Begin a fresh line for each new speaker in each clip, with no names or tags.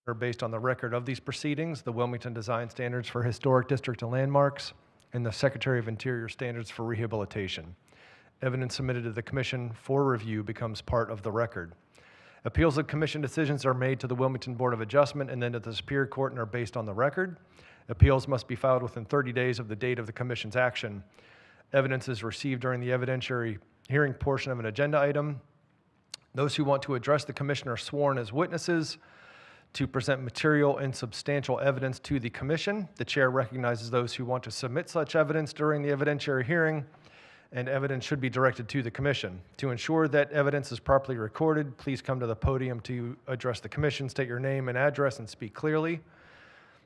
are based on the record of these proceedings, the Wilmington Design Standards for Historic Districts and Landmarks, and the Secretary of Interior Standards for Rehabilitation. Evidence submitted to the Commission for review becomes part of the record. Appeals of Commission decisions are made to the Wilmington Board of Adjustment and then to the Superior Court and are based on the record. Appeals must be filed within 30 days of the date of the Commission's action. Evidence is received during the evidentiary hearing portion of an agenda item. Those who want to address the Commission are sworn as witnesses to present material and substantial evidence to the Commission. The Chair recognizes those who want to submit such evidence during the evidentiary hearing, and evidence should be directed to the Commission. To ensure that evidence is properly recorded, please come to the podium to address the Commission, state your name and address, and speak clearly.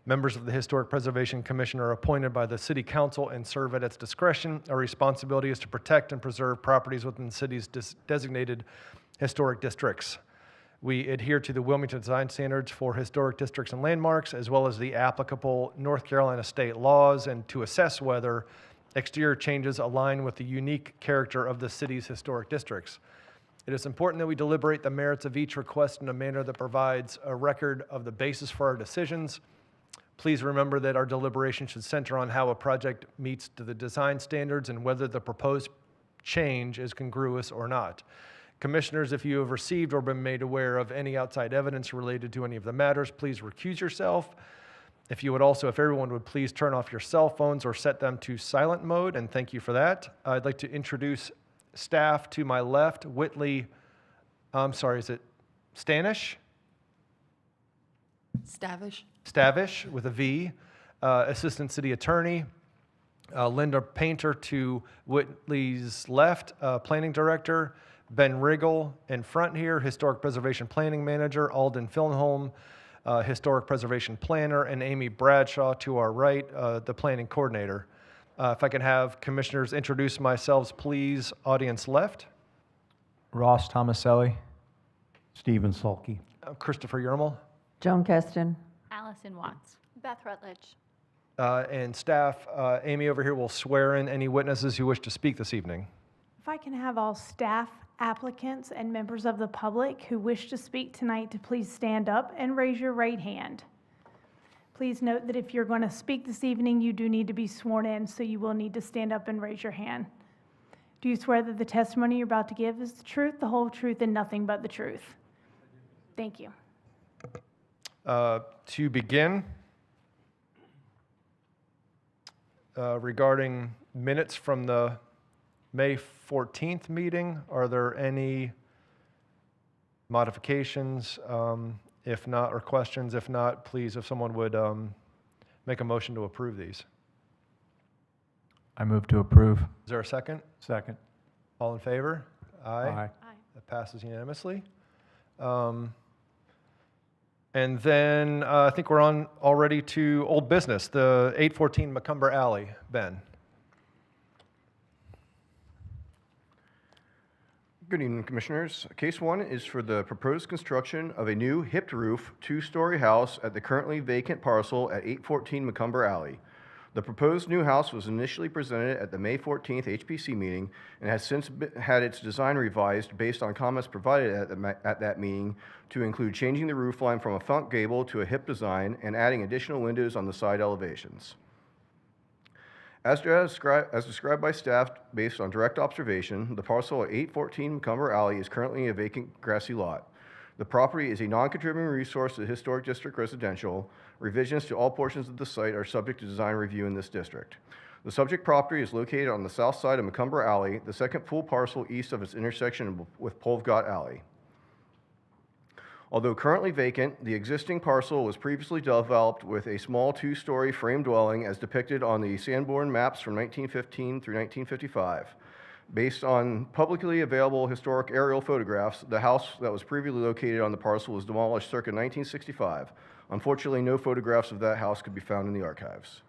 Members of the Historic Preservation Commission are appointed by the City Council and serve at its discretion. Our responsibility is to protect and preserve properties within the city's designated historic districts. We adhere to the Wilmington Design Standards for Historic Districts and Landmarks, as well as the applicable North Carolina state laws, and to assess whether exterior changes align with the unique character of the city's historic districts. It is important that we deliberate the merits of each request in a manner that provides a record of the basis for our decisions. Please remember that our deliberation should center on how a project meets to the design standards and whether the proposed change is congruous or not. Commissioners, if you have received or been made aware of any outside evidence related to any of the matters, please recuse yourself. If everyone would please turn off your cell phones or set them to silent mode, and thank you for that. I'd like to introduce staff to my left, is it Stanish? Stavish with a V, Assistant City Attorney. Linda Painter to Whitley's left, Planning Director. Ben Riggle in front here, Historic Preservation Planning Manager. Alden Filnholm, Historic Preservation Planner. And Amy Bradshaw to our right, the Planning Coordinator. If I can have commissioners introduce themselves, please. Audience left.
Ross Tomaselli.
Stephen Sulkey.
Christopher Yermel.
Joan Keston.
Allison Watts.
Beth Rutledge.
And staff, Amy over here will swear in any witnesses who wish to speak this evening.
If I can have all staff, applicants, and members of the public who wish to speak tonight to please stand up and raise your right hand. Please note that if you're going to speak this evening, you do need to be sworn in, so you will need to stand up and raise your hand. Do you swear that the testimony you're about to give is the truth, the whole truth, and nothing but the truth? Thank you.
To begin, regarding minutes from the May 14th meeting, are there any modifications? If not, or questions? If not, please, if someone would make a motion to approve these.
I move to approve.
Is there a second?
Second.
All in favor? Aye.
Aye.
That passes unanimously. And then I think we're on already to old business, the 814 Macumber Alley. Ben.
Good evening, Commissioners. Case 1 is for the proposed construction of a new hipped roof, two-story house at the currently vacant parcel at 814 Macumber Alley. The proposed new house was initially presented at the May 14th HPC meeting and has since had its design revised based on comments provided at that meeting to include changing the roof line from a front gable to a hip design and adding additional windows on the side elevations. As described by staff based on direct observation, the parcel at 814 Macumber Alley is currently a vacant grassy lot. The property is a non-contributing resource to the Historic District Residential. Revisions to all portions of the site are subject to design review in this district. The subject property is located on the south side of Macumber Alley, the second full parcel east of its intersection with Polvgot Alley. Although currently vacant, the existing parcel was previously developed with a small two-story frame dwelling as depicted on the Sanborn maps from 1915 through 1955. Based on publicly available historic aerial photographs, the house that was previously located on the parcel was demolished circa 1965. Unfortunately, no photographs of that house could be found in the archives.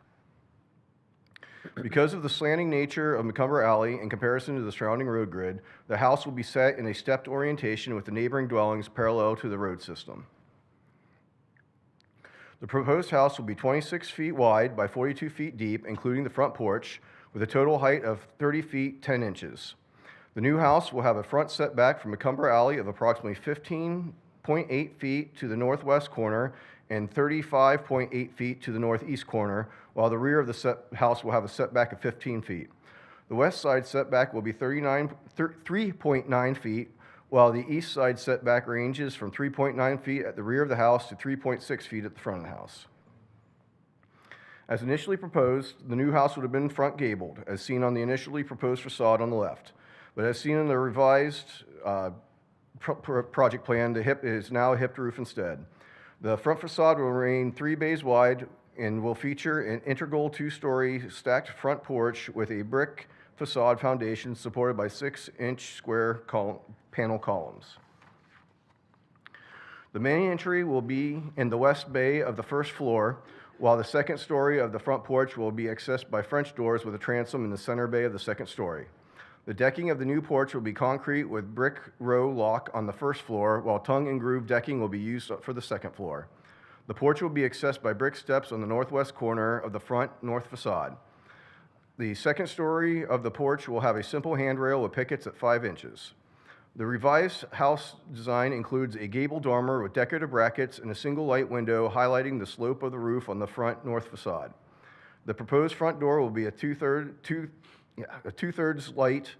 Because of the slanting nature of Macumber Alley in comparison to the surrounding road grid, the house will be set in a stepped orientation with the neighboring dwellings parallel to the road system. The proposed house will be 26 feet wide by 42 feet deep, including the front porch, with a total height of 30 feet 10 inches. The new house will have a front setback from Macumber Alley of approximately 15.8 feet to the northwest corner and 35.8 feet to the northeast corner, while the rear of the house will have a setback of 15 feet. The west side setback will be 3.9 feet, while the east side setback ranges from 3.9 feet at the rear of the house to 3.6 feet at the front of the house. As initially proposed, the new house would have been front gabled, as seen on the initially proposed facade on the left. But as seen in the revised project plan, the hip is now a hipped roof instead. The front facade will remain 3 bays wide and will feature an integral 2-story stacked front porch with a brick facade foundation supported by 6-inch square panel columns. The main entry will be in the west bay of the first floor, while the second story of the front porch will be accessed by French doors with a transom in the center bay of the second story. The decking of the new porch will be concrete with brick row lock on the first floor, while tongue and groove decking will be used for the second floor. The porch will be accessed by brick steps on the northwest corner of the front north facade. The second story of the porch will have a simple handrail with pickets at 5 inches. The revised house design includes a gable dormer with decorative brackets and a single light window highlighting the slope of the roof on the front north facade. The proposed front door will be a two-thirds light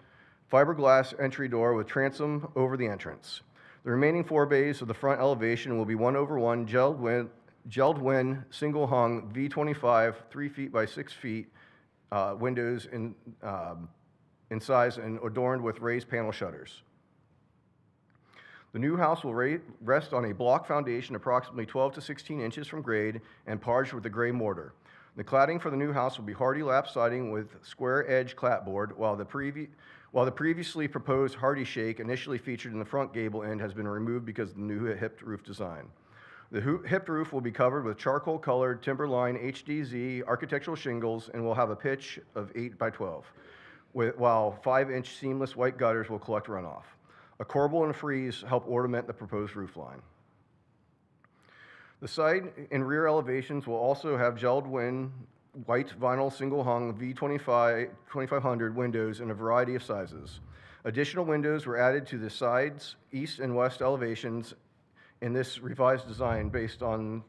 fiberglass entry door with transom over the entrance. The remaining 4 bays of the front elevation will be 1/1 gelled win single hung V25 3 feet by 6 feet windows in size and adorned with raised panel shutters. The new house will rest on a block foundation approximately 12 to 16 inches from grade and parged with a gray mortar. The cladding for the new house will be hardy lap siding with square edge clapboard, while the previously proposed hardy shake initially featured in the front gable end has been removed because of the new hipped roof design. The hipped roof will be covered with charcoal colored Timberline HDZ architectural shingles and will have a pitch of 8 by 12, while 5-inch seamless white gutters will collect runoff. A corbel and a frieze help ornament the proposed roof line. The side and rear elevations will also have gelled win white vinyl single hung V2500 windows in a variety of sizes. Additional windows were added to the sides, east and west elevations in this revised design based on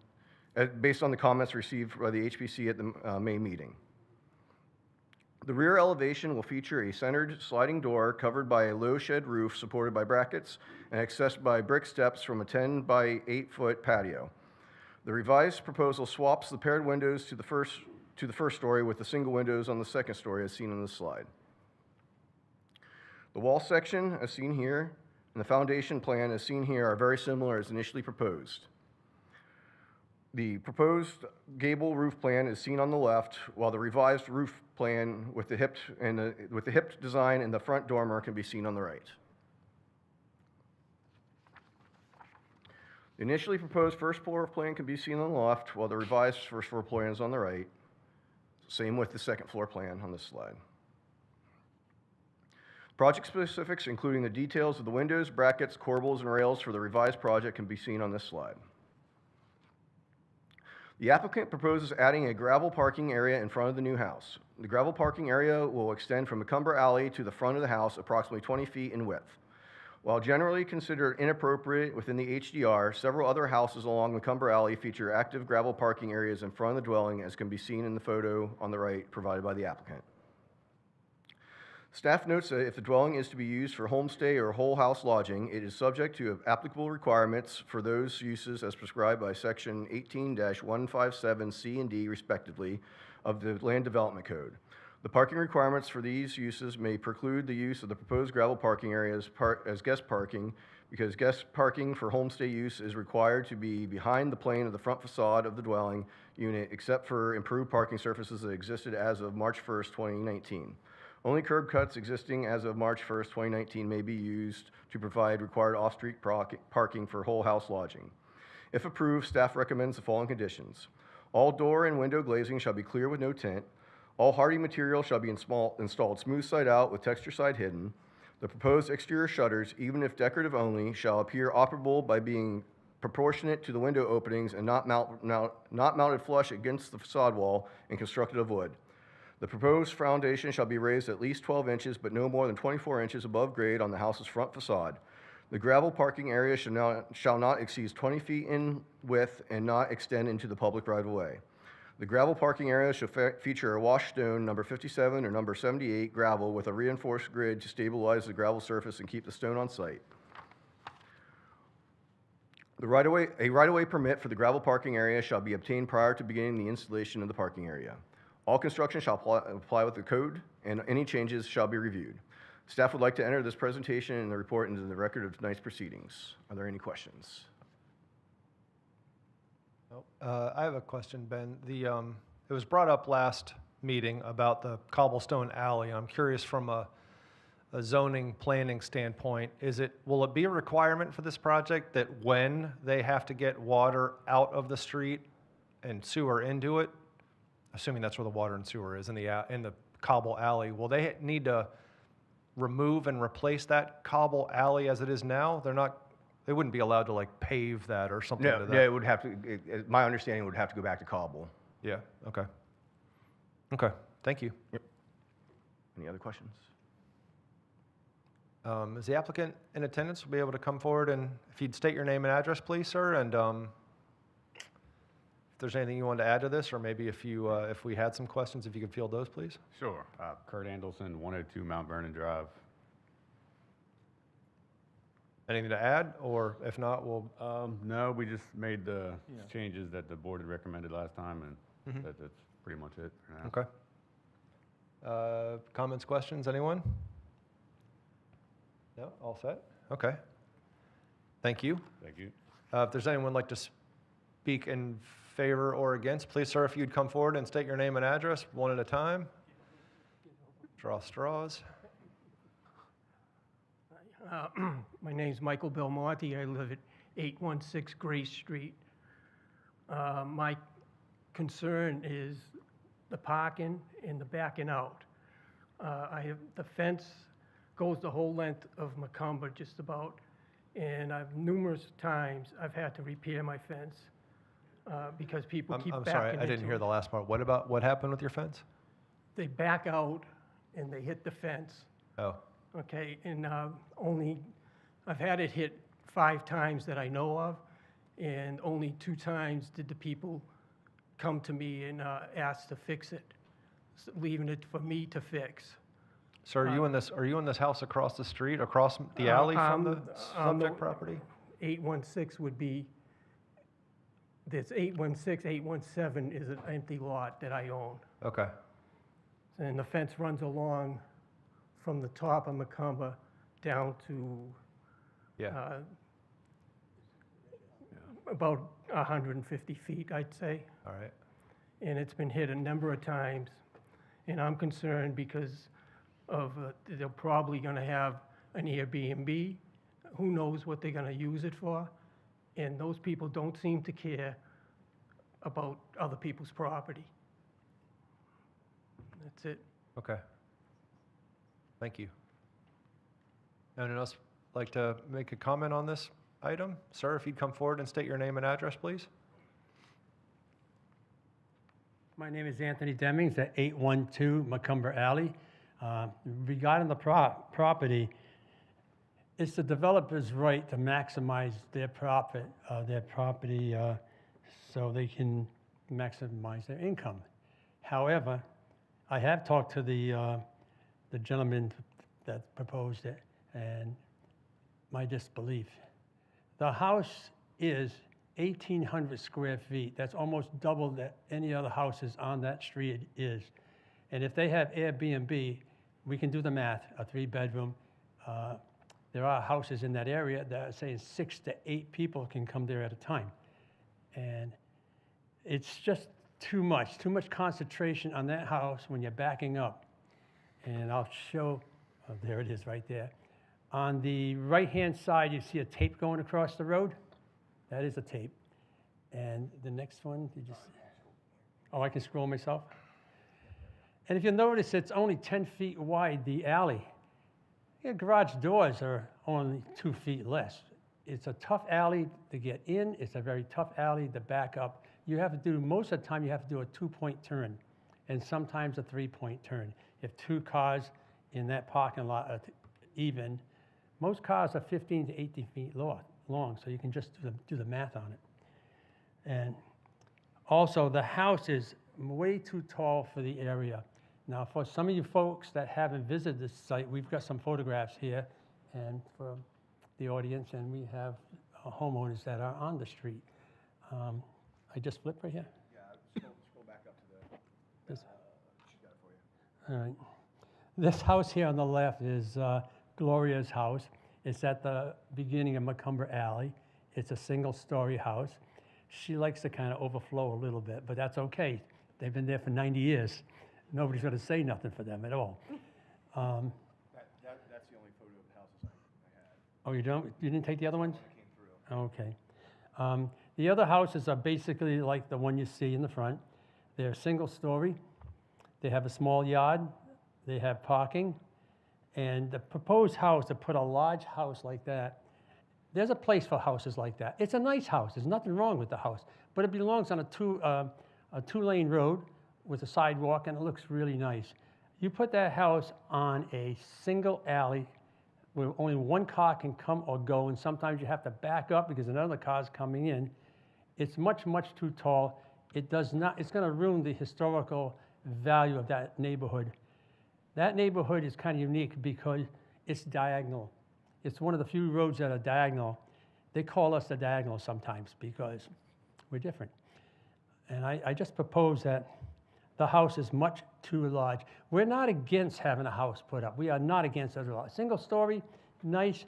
the comments received by the HPC at the May meeting. The rear elevation will feature a centered sliding door covered by a low shed roof supported by brackets and accessed by brick steps from a 10 by 8 foot patio. The revised proposal swaps the paired windows to the first story with the single windows on the second story as seen in this slide. The wall section as seen here and the foundation plan as seen here are very similar as initially proposed. The proposed gable roof plan is seen on the left, while the revised roof plan with the hipped design and the front dormer can be seen on the right. The initially proposed first floor plan can be seen on the left, while the revised first floor plan is on the right. Same with the second floor plan on this slide. Project specifics, including the details of the windows, brackets, corbels, and rails for the revised project can be seen on this slide. The applicant proposes adding a gravel parking area in front of the new house. The gravel parking area will extend from Macumber Alley to the front of the house approximately 20 feet in width. While generally considered inappropriate within the HDR, several other houses along Macumber Alley feature active gravel parking areas in front of the dwelling, as can be seen in the photo on the right provided by the applicant. Staff notes that if the dwelling is to be used for homestay or whole house lodging, it is subject to applicable requirements for those uses as prescribed by Section 18-157C and D, respectively, of the Land Development Code. The parking requirements for these uses may preclude the use of the proposed gravel parking areas as guest parking, because guest parking for homestay use is required to be behind the plane of the front facade of the dwelling unit, except for improved parking surfaces that existed as of March 1st, 2019. Only curb cuts existing as of March 1st, 2019 may be used to provide required off-street parking for whole house lodging. If approved, staff recommends the following conditions. All door and window glazing shall be clear with no tint. All hardy material shall be installed smooth side out with texture side hidden. The proposed exterior shutters, even if decorative only, shall appear operable by being proportionate to the window openings and not mounted flush against the facade wall and constructed of wood. The proposed foundation shall be raised at least 12 inches, but no more than 24 inches above grade on the house's front facade. The gravel parking area shall not exceed 20 feet in width and not extend into the public right-of-way. The gravel parking area shall feature a wash stone number 57 or number 78 gravel with a reinforced grid to stabilize the gravel surface and keep the stone on site. A right-of-way permit for the gravel parking area shall be obtained prior to beginning the installation of the parking area. All construction shall apply with the code, and any changes shall be reviewed. Staff would like to enter this presentation and the report into the record of tonight's proceedings. Are there any questions?
I have a question, Ben. It was brought up last meeting about the cobblestone alley. I'm curious from a zoning planning standpoint, will it be a requirement for this project that when they have to get water out of the street and sewer into it, assuming that's where the water and sewer is in the cobble alley, will they need to remove and replace that cobble alley as it is now? They wouldn't be allowed to like pave that or something to that?
No, it would have to, my understanding would have to go back to cobble.
Yeah, okay. Okay, thank you.
Any other questions?
Is the applicant in attendance? Will be able to come forward, and if you'd state your name and address, please, sir, and if there's anything you wanted to add to this, or maybe if we had some questions, if you could field those, please.
Sure. Kurt Andelson, 102 Mount Vernon Drive.
Anything to add, or if not, we'll,
No, we just made the changes that the board had recommended last time, and that's pretty much it for now.
okay. Comments, questions, anyone? No, all set? Okay. Thank you.
Thank you.
If there's anyone like to speak in favor or against, please, sir, if you'd come forward and state your name and address, one at a time. Draw straws.
My name's Michael Belmonte. I live at 816 Grace Street. My concern is the parking and the backing out. The fence goes the whole length of Macumber just about, and numerous times I've had to repair my fence because people keep
I'm
backing
sorry, I
into
didn't hear
it.
the last part. What happened with your fence?
They back out and they hit the fence.
Oh,
Okay, and I've had it hit 5 times that I know of, and only 2 times did the people come to me and ask to fix it, leaving it for me to fix.
so are you in this house across the street, across the alley from the subject property?
816 would be, this 816, 817 is an empty lot that I own.
Okay,
And the fence runs along from the top of Macumber down to
yeah,
about 150 feet, I'd say.
all right.
And it's been hit a number of times. And I'm concerned because of, they're probably gonna have an Airbnb. Who knows what they're gonna use it for? And those people don't seem to care about other people's property. That's it.
Okay. Thank you. Anyone else like to make a comment on this item? Sir, if you'd come forward and state your name and address, please.
My name is Anthony Demings at 812 Macumber Alley. Regarding the property, it's the developer's right to maximize their profit, their property, so they can maximize their income. However, I have talked to the gentleman that proposed it, and my disbelief. The house is 1,800 square feet. That's almost double that any other houses on that street is. And if they have Airbnb, we can do the math, a 3-bedroom. There are houses in that area that are saying 6 to 8 people can come there at a time. And it's just too much concentration on that house when you're backing up. And I'll show, oh, there it is right there. On the right-hand side, you see a tape going across the road. That is a tape. And the next one, you just, oh, I can scroll myself. And if you notice, it's only 10 feet wide, the alley. Your garage doors are only 2 feet less. It's a tough alley to get in. It's a very tough alley to back up. You have to do, most of the time, you have to do a 2-point turn, and sometimes a 3-point turn. If 2 cars in that parking lot are even, Most cars are 15 to 18 feet long, so you can just do the math on it. And also, the house is way too tall for the area. Now, for some of you folks that haven't visited this site, we've got some photographs here, and for the audience, and we have homeowners that are on the street. I just flipped right here?
Yeah, scroll back up to the,
This-
she's got it for you.
All right. This house here on the left is Gloria's house. It's at the beginning of Macumber Alley. It's a single-story house. She likes to kind of overflow a little bit, but that's okay. They've been there for 90 years. Nobody's going to say nothing for them at all.
That's the only photo of the houses I had.
Oh, you didn't take the other ones?
That came through.
Okay. The other houses are basically like the one you see in the front. They're single-story. They have a small yard. They have parking. And the proposed house, to put a large house like that, there's a place for houses like that. It's a nice house. There's nothing wrong with the house. But it belongs on a two-lane road with a sidewalk, and it looks really nice. You put that house on a single alley where only one car can come or go, and sometimes you have to back up because another car's coming in. It's much, much too tall. It does not, it's going to ruin the historical value of that neighborhood. That neighborhood is kind of unique because it's diagonal. It's one of the few roads that are diagonal. They call us the diagonal sometimes because we're different. And I just propose that the house is much too large. We're not against having a house put up. We are not against it at all. Single story, nice,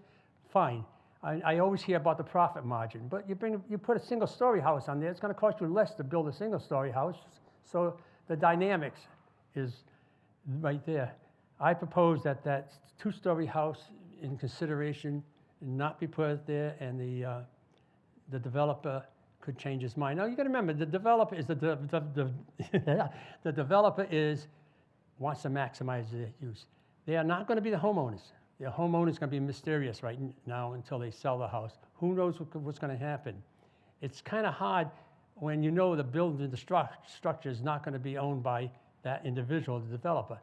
fine. I always hear about the profit margin, but you put a single story house on there, it's going to cost you less to build a single story house. So the dynamics is right there. I propose that that two-story house in consideration not be put there, and the developer could change his mind. Now you got to remember, the developer is the developer wants to maximize their use. They are not going to be the homeowners. The homeowner's going to be mysterious right now until they sell the house. Who knows what's going to happen? It's kind of hard when you know the building, the structure is not going to be owned by that individual, the developer.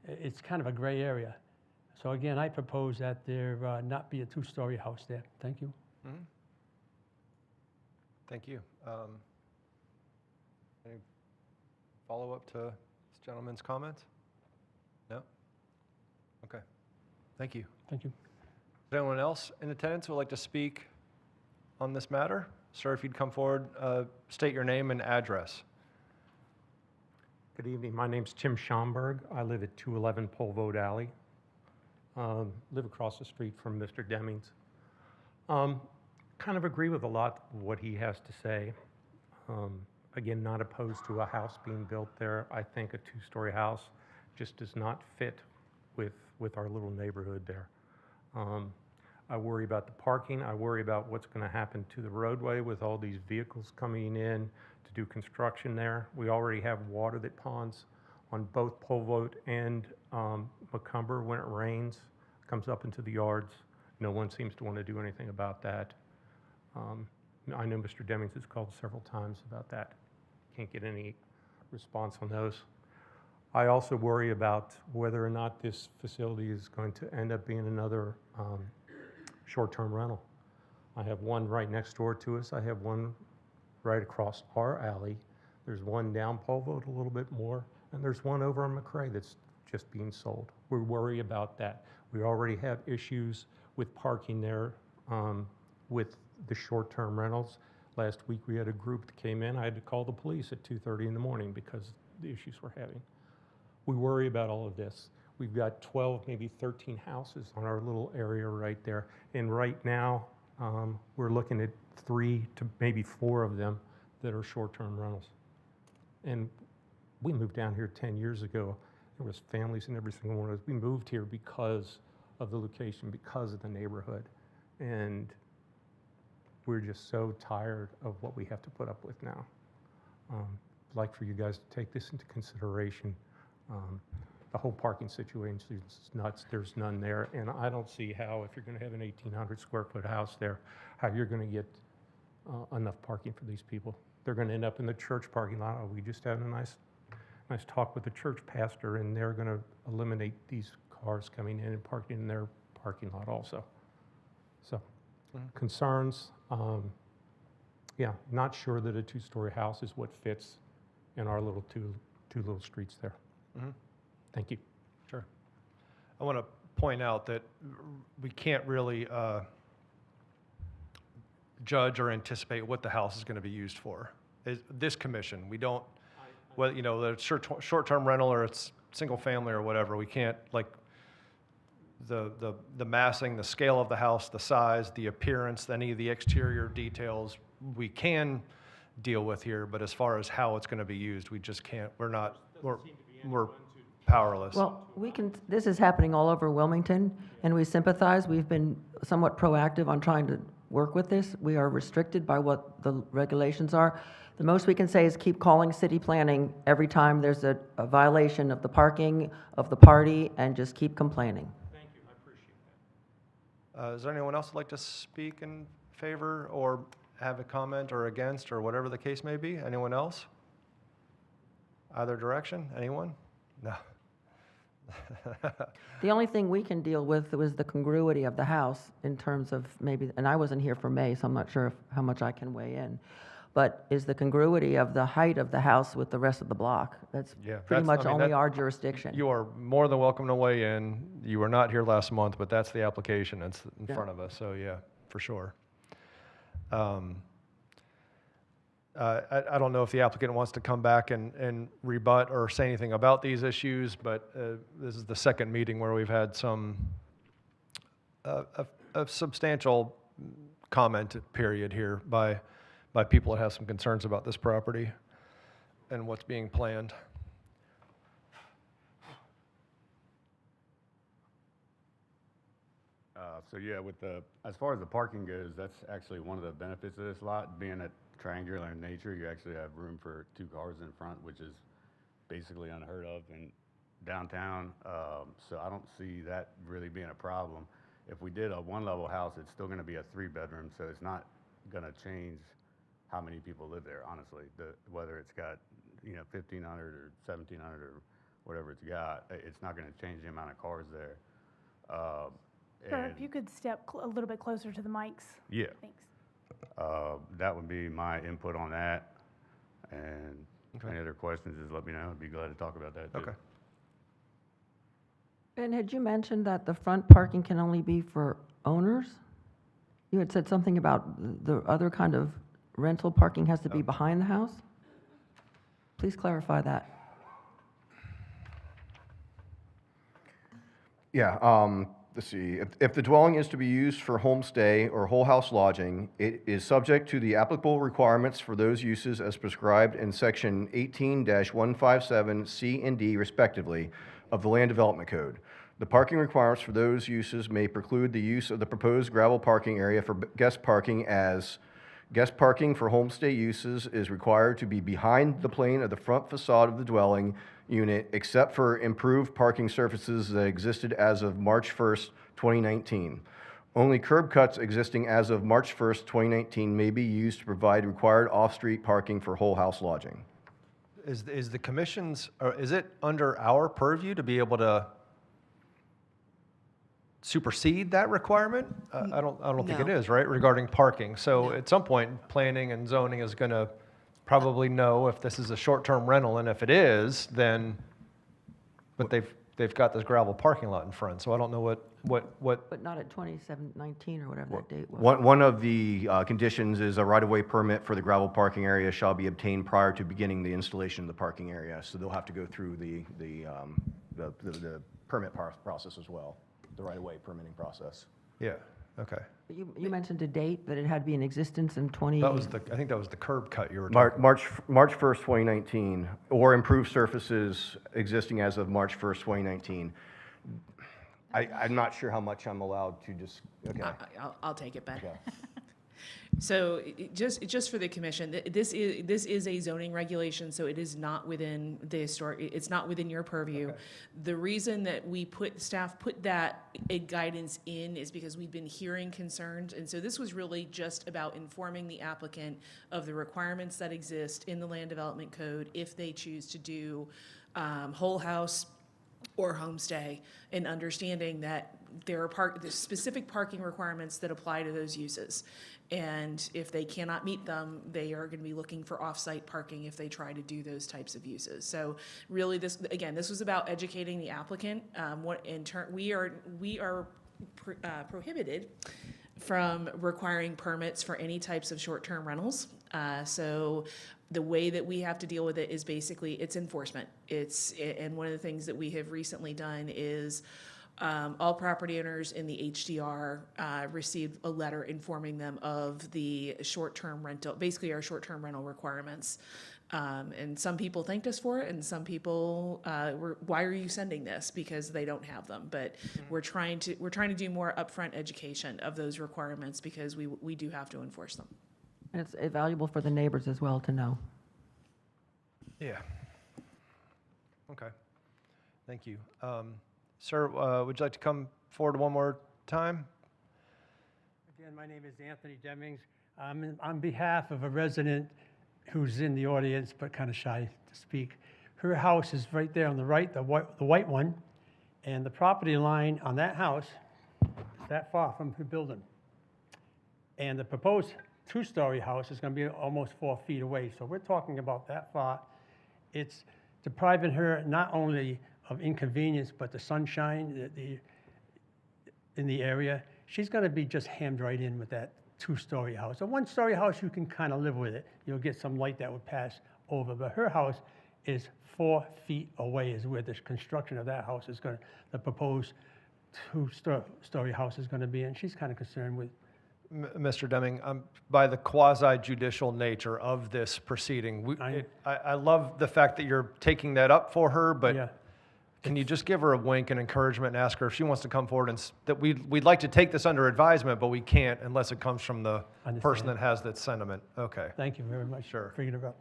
It's kind of a gray area. So again, I propose that there not be a two-story house there. Thank you.
Mhm. Thank you. Any follow-up to this gentleman's comments? No? Okay. Thank you.
Thank you.
Is there anyone else in attendance who would like to speak on this matter? Sir, if you'd come forward, state your name and address.
Good evening. My name's Tim Schomburg. I live at 211 Polvote Alley. Live across the street from Mr. Demings. Kind of agree with a lot of what he has to say. Again, not opposed to a house being built there. I think a two-story house just does not fit with our little neighborhood there. I worry about the parking. I worry about what's going to happen to the roadway with all these vehicles coming in to do construction there. We already have water that ponds on both Polvote and Macumber when it rains, comes up into the yards. No one seems to want to do anything about that. I know Mr. Demings has called several times about that. Can't get any response on those. I also worry about whether or not this facility is going to end up being another short-term rental. I have one right next door to us. I have one right across our alley. There's one down Polvote a little bit more, and there's one over on McRae that's just being sold. We worry about that. We already have issues with parking there with the short-term rentals. Last week we had a group that came in. I had to call the police at 2:30 in the morning because of the issues we're having. We worry about all of this. We've got 12, maybe 13 houses on our little area right there. And right now, we're looking at 3 to maybe 4 of them that are short-term rentals. And we moved down here 10 years ago. There was families in every single one of us. We moved here because of the location, because of the neighborhood. And we're just so tired of what we have to put up with now. I'd like for you guys to take this into consideration. The whole parking situation is nuts. There's none there. And I don't see how, if you're going to have an 1,800 square foot house there, how you're going to get enough parking for these people. They're going to end up in the church parking lot. We just had a nice talk with the church pastor, and they're going to eliminate these cars coming in and parking in their parking lot also. So, concerns, yeah, not sure that a two-story house is what fits in our little two little streets there. Thank you.
Sure. I want to point out that we can't really judge or anticipate what the house is going to be used for. This commission, we don't, whether, you know, whether it's short-term rental or it's single family or whatever, we can't, like, the massing, the scale of the house, the size, the appearance, any of the exterior details, we can deal with here, but as far as how it's going to be used, we just can't, we're powerless.
Well, this is happening all over Wilmington, and we sympathize. We've been somewhat proactive on trying to work with this. We are restricted by what the regulations are. The most we can say is keep calling city planning every time there's a violation of the parking, of the party, and just keep complaining.
Thank you, I appreciate that.
Is there anyone else who'd like to speak in favor or have a comment or against or whatever the case may be? Anyone else? Either direction? Anyone? No.
The only thing we can deal with was the congruity of the house in terms of maybe, and I wasn't here for May, so I'm not sure how much I can weigh in, but is the congruity of the height of the house with the rest of the block. That's
Yeah,
pretty
that's-
much
I mean,
only
that-
our jurisdiction.
You are more than welcome to weigh in. You were not here last month, but that's the application that's in
Yeah.
front of us, so yeah, for sure. I don't know if the applicant wants to come back and rebut or say anything about these issues, but this is the second meeting where we've had some, a substantial comment period here by people that have some concerns about this property and what's being planned.
So yeah, as far as the parking goes, that's actually one of the benefits of this lot, being a triangular in nature. You actually have room for 2 cars in front, which is basically unheard of in downtown. So I don't see that really being a problem. If we did a 1-level house, it's still gonna be a 3-bedroom, so it's not gonna change how many people live there, honestly. Whether it's got, 1,500 or 1,700 or whatever it's got, it's not gonna change the amount of cars there.
Sir,
And-
if you could step a little bit closer to the mics.
Yeah.
Thanks.
That would be my input on that. And
Okay.
any other questions, just let me know. I'd be glad to talk about that too.
Okay.
And had you mentioned that the front parking can only be for owners? You had said something about the other kind of rental parking has to be behind the house? Please clarify that.
Yeah, let's see. If the dwelling is to be used for homestay or whole house lodging, it is subject to the applicable requirements for those uses as prescribed in section 18-157 C and D respectively of the Land Development Code. The parking requirements for those uses may preclude the use of the proposed gravel parking area for guest parking, as guest parking for homestay uses is required to be behind the plane of the front facade of the dwelling unit, except for improved parking surfaces that existed as of March 1st, 2019. Only curb cuts existing as of March 1st, 2019 may be used to provide required off-street parking for whole house lodging.
Is the commission's, or is it under our purview to be able to supersede that requirement? I don't think it
No.
is, right, regarding parking. So at some point, planning and zoning is going to probably know if this is a short-term rental, and if it is, then, but they've got this gravel parking lot in front, so I don't know what,
But not at 2719 or whatever that date was.
One of the conditions is a right-of-way permit for the gravel parking area shall be obtained prior to beginning the installation of the parking area. So they'll have to go through the permit process as well, the right-of-way permitting process.
yeah, okay.
But you mentioned a date, that it had to be in existence in 20...
That was I think that was the curb cut you were talking.
March 1st, 2019, or improved surfaces existing as of March 1st, 2019. I'm not sure how much I'm allowed to just, okay.
I'll take it, Ben.
Okay.
So just for the commission, this is a zoning regulation, so it is not within the historic, it's not within your purview.
Okay.
The reason that staff put that guidance in is because we've been hearing concerns, and so this was really just about informing the applicant of the requirements that exist in the Land Development Code if they choose to do whole house or homestay, and understanding that there's specific parking requirements that apply to those uses. And if they cannot meet them, they are going to be looking for off-site parking if they try to do those types of uses. So really, this was about educating the applicant. We are prohibited from requiring permits for any types of short-term rentals. So the way that we have to deal with it is basically it's enforcement. And one of the things that we have recently done is all property owners in the HDR received a letter informing them of the short-term rental, basically our short-term rental requirements. And some people thanked us for it, and some people were, "Why are you sending this?" Because they don't have them. But we're trying to do more upfront education of those requirements because we do have to enforce them.
And it's valuable for the neighbors as well to know.
Yeah. Okay. Thank you. Sir, would you like to come forward one more time?
Again, my name is Anthony Demings. On behalf of a resident who's in the audience but kind of shy to speak. Her house is right there on the right, the white one, and the property line on that house is that far from her building. And the proposed two-story house is going to be almost 4 feet away. So we're talking about that far. It's depriving her not only of inconvenience, but the sunshine in the area. She's going to be just hammed right in with that two-story house. A one-story house, you can kind of live with it. You'll get some light that would pass over. But her house is 4 feet away is where the construction of that house is going to, the proposed two-story house is going to be. And she's kind of concerned with.
Mr. Deming, by the quasi-judicial nature of this proceeding, I love the fact that you're taking that up for her, but
Yeah.
Can you just give her a wink and encouragement and ask her if she wants to come forward and that we'd like to take this under advisement, but we can't unless it comes from the person that has that sentiment. Okay.
Thank you very much.
Sure.
Figured it out.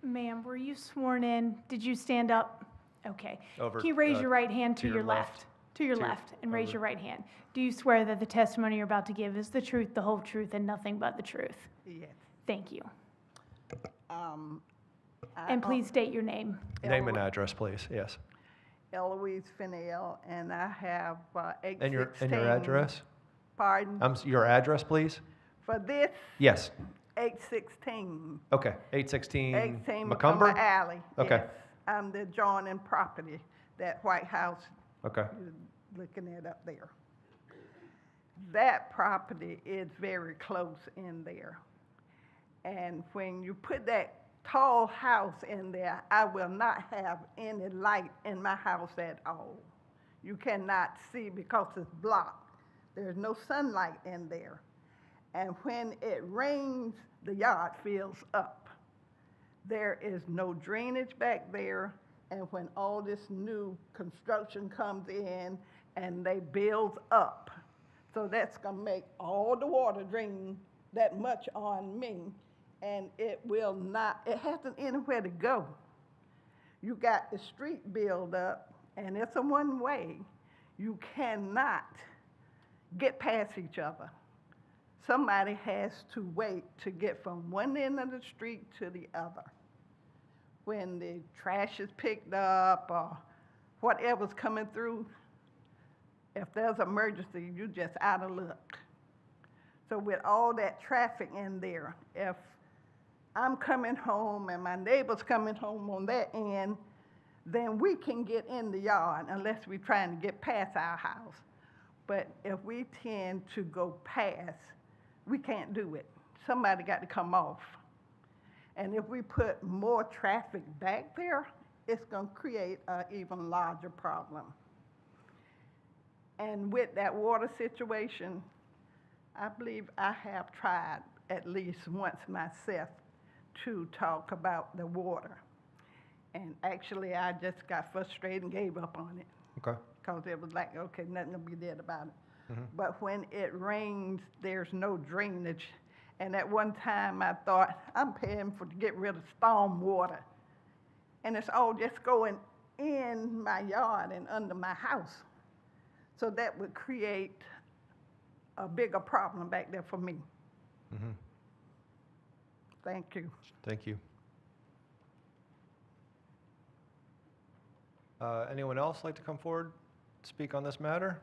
Ma'am, were you sworn in? Did you stand up? Okay.
Over,
Can you raise your right hand to
your
your
left.
left? To your
To your-
left, and raise
over.
your right hand. Do you swear that the testimony you're about to give is the truth, the whole truth, and nothing but the truth?
Yes.
Thank you.
I
And please state your name.
Name and address, please. Yes.
Eloise Fennell, and I have
And your
816.
address?
Pardon?
Your address, please?
For this,
Yes.
816.
Okay. 816
18
Macumber?
Macumber Alley.
Okay.
Yes. I'm the adjoining property, that White House
Okay.
you're looking at up there. That property is very close in there. And when you put that tall house in there, I will not have any light in my house at all. You cannot see because it's blocked. There's no sunlight in there. And when it rains, the yard fills up. There is no drainage back there. And when all this new construction comes in and they build up, so that's gonna make all the water drain that much on me, and it will not, it hasn't anywhere to go. You got the street built up, and it's a one-way. You cannot get past each other. Somebody has to wait to get from one end of the street to the other. When the trash is picked up or whatever's coming through, if there's an emergency, you just out of luck. So with all that traffic in there, if I'm coming home and my neighbor's coming home on that end, then we can get in the yard unless we're trying to get past our house. But if we tend to go past, we can't do it. Somebody got to come off. And if we put more traffic back there, it's going to create an even larger problem. And with that water situation, I believe I have tried at least once myself to talk about the water. And actually, I just got frustrated and gave up on it.
Okay.
Because it was like, okay, nothing to be did about it. But when it rains, there's no drainage. And at one time, I thought, I'm paying to get rid of storm water. And it's all just going in my yard and under my house. So that would create a bigger problem back there for me. Thank you.
Thank you. Anyone else like to come forward, speak on this matter?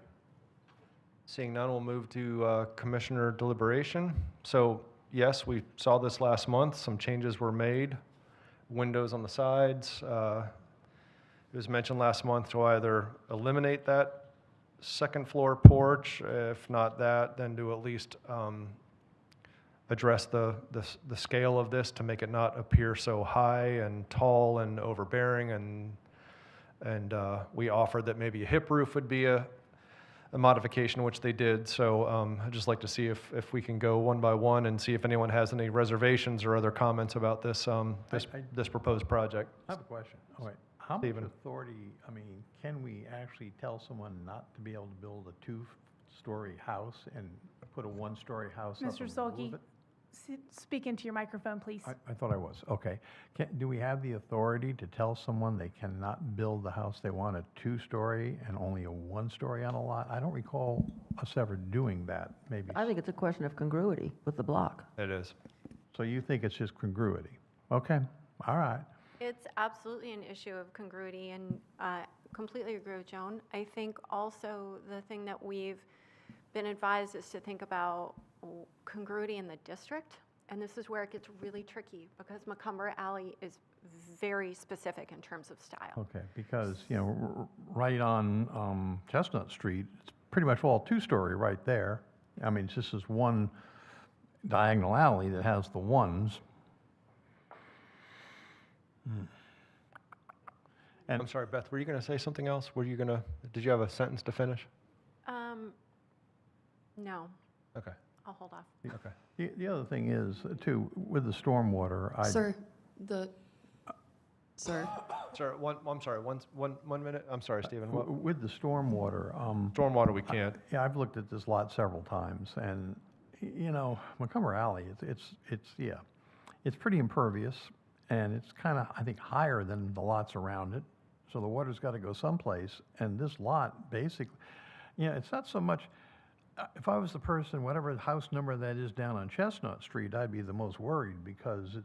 Seeing none, we'll move to commissioner deliberation. So yes, we saw this last month. Some changes were made. Windows on the sides. It was mentioned last month to either eliminate that second floor porch, if not that, then to at least address the scale of this to make it not appear so high and tall and overbearing. And we offered that maybe a hip roof would be a modification, which they did. So I'd just like to see if we can go one by one and see if anyone has any reservations or other comments about this this proposed project.
I have a question. All right. How much
Stephen.
authority, I mean, can we actually tell someone not to be able to build a two-story house and put a one-story house up
Mr.
and
Sulky,
move it?
speak into your microphone, please.
I thought I was, okay. Do we have the authority to tell someone they cannot build the house they want a two-story and only a one-story on a lot? I don't recall us ever doing that, maybe.
I think it's a question of congruity with the block.
It is.
So you think it's just congruity? Okay, all right.
It's absolutely an issue of congruity, and completely agree with Joan. I think also the thing that we've been advised is to think about congruity in the district, and this is where it gets really tricky because Macumber Alley is very specific in terms of style.
Okay, because, you know, right on Chestnut Street, it's pretty much all two-story right there. I mean, it's just this one diagonal alley that has the ones. And
I'm sorry, Beth, were you going to say something else? Did you have a sentence to finish?
No,
Okay,
I'll hold off.
okay.
the other thing is, too, with the stormwater,
Sir,
Sir, one minute. I'm sorry, Stephen. What?
with the stormwater,
Stormwater, we can't.
yeah, I've looked at this lot several times, and, you know, Macumber Alley, it's pretty impervious, and it's kind of, I think, higher than the lots around it, so the water's got to go someplace, and this lot, basically, it's not so much, if I was the person, whatever house number that is down on Chestnut Street, I'd be the most worried, because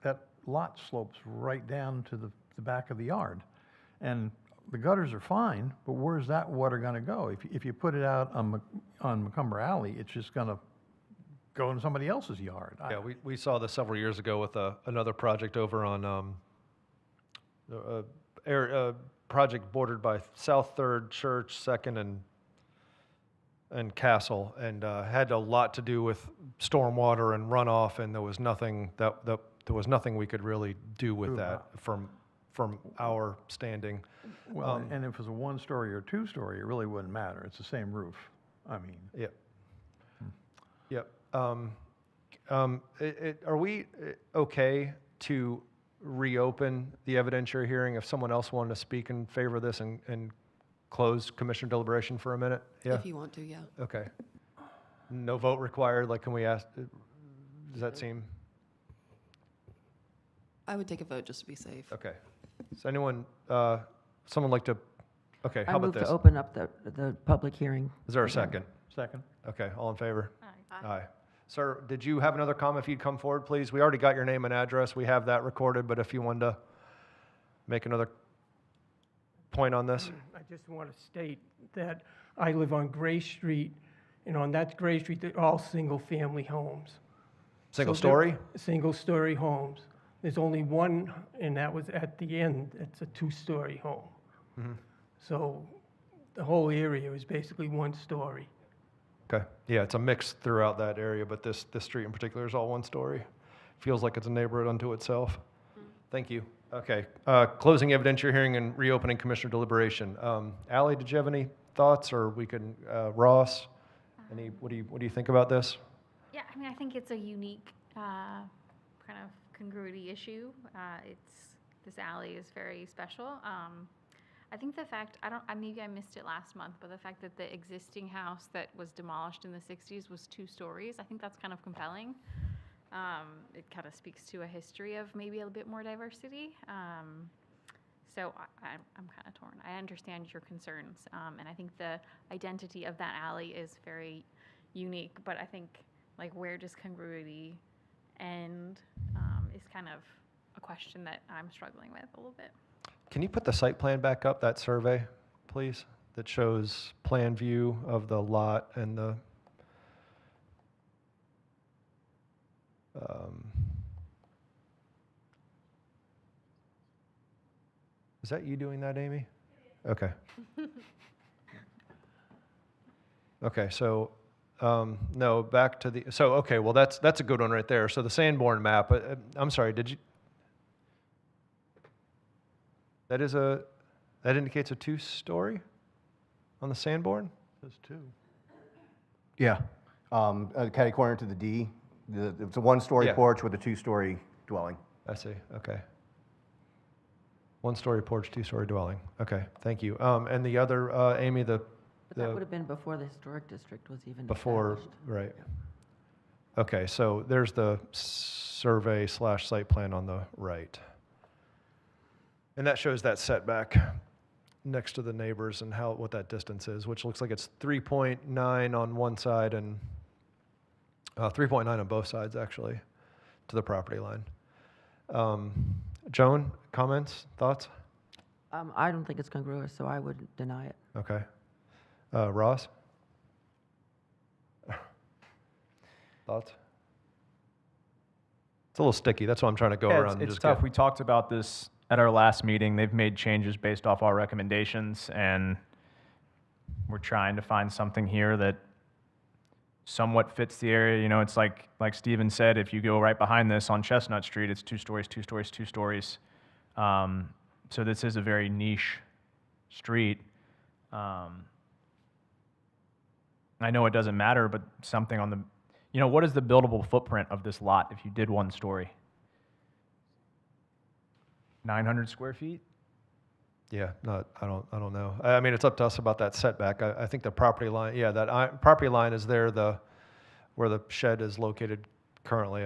that lot slopes right down to the back of the yard, and the gutters are fine, but where's that water going to go? If you put it out on Macumber Alley, it's just going to go in somebody else's yard.
Yeah, we saw this several years ago with another project over on project bordered by South Third Church, Second and Castle, and had a lot to do with stormwater and runoff, and there was nothing we could really do with that from our standing.
Well, and if it was a one-story or two-story, it really wouldn't matter. It's the same roof. I mean.
Yep. Yep. Are we okay to reopen the evidentiary hearing if someone else wanted to speak in favor of this and close commissioner deliberation for a minute? Yeah.
if you want to, yeah.
Okay. No vote required. Like, can we ask? Does that seem?
I would take a vote just to be safe.
Okay. Does anyone, someone like to? Okay. How
I
about
move
this?
to open up the public hearing.
Is there a second?
Second.
Okay. All in favor?
Aye.
Aye. Sir, did you have another comment? If you'd come forward, please. We already got your name and address. We have that recorded, but if you wanted to make another point on this?
I just want to state that I live on Gray Street, and on that Gray Street, they're all single-family homes.
Single
So they're
story?
Single-story homes. There's only one, and that was at the end. It's a two-story home.
Mm-hmm.
So the whole area is basically one story.
Okay. Yeah, it's a mix throughout that area, but this street in particular is all one story. Feels like it's a neighborhood unto itself. Thank you. Okay. Closing evidentiary hearing and reopening commissioner deliberation. Allie, did you have any thoughts, or we can, Ross, what do you think about this?
Yeah, I mean, I think it's a unique kind of congruity issue. This alley is very special. I think the fact, maybe I missed it last month, but the fact that the existing house that was demolished in the 60s was 2 stories, I think that's kind of compelling. It kind of speaks to a history of maybe a bit more diversity. So I'm kind of torn. I understand your concerns, and I think the identity of that alley is very unique, but I think, like, where does congruity and is kind of a question that I'm struggling with a little bit.
Can you put the site plan back up, that survey, please? That shows plan view of the lot and the, is that you doing that, Amy? Okay. Okay, so, no, back to the, so, okay, well, that's a good one right there. So the Sanborn map, I'm sorry, did you? That indicates a two-story on the Sanborn?
Says 2.
Yeah. Catty corner to the D. It's a one-story
Yeah.
porch with a two-story dwelling.
I see, okay. One-story porch, two-story dwelling. Okay, thank you. And the other, Amy,
But that would have been before the historic district was even
before,
established.
right. Okay, so there's the survey/site plan on the right. And that shows that setback next to the neighbors and what that distance is, which looks like it's 3.9 on one side and 3.9 on both sides, actually, to the property line. Joan, comments, thoughts?
I don't think it's congruous, so I would deny it.
Okay. Ross? Thoughts? It's a little sticky. That's why I'm trying to go
Yeah,
around. and
it's
just
tough.
get-
We talked about this at our last meeting. They've made changes based off our recommendations, and we're trying to find something here that somewhat fits the area. You know, it's like Steven said, if you go right behind this on Chestnut Street, it's 2 stories, 2 stories, 2 stories. So this is a very niche street. I know it doesn't matter, but something on the, you know, what is the buildable footprint of this lot if you did 1 story? 900 square feet?
Yeah, I don't know. I mean, it's up to us about that setback. I think the property line, yeah, that property line is there, where the shed is located currently,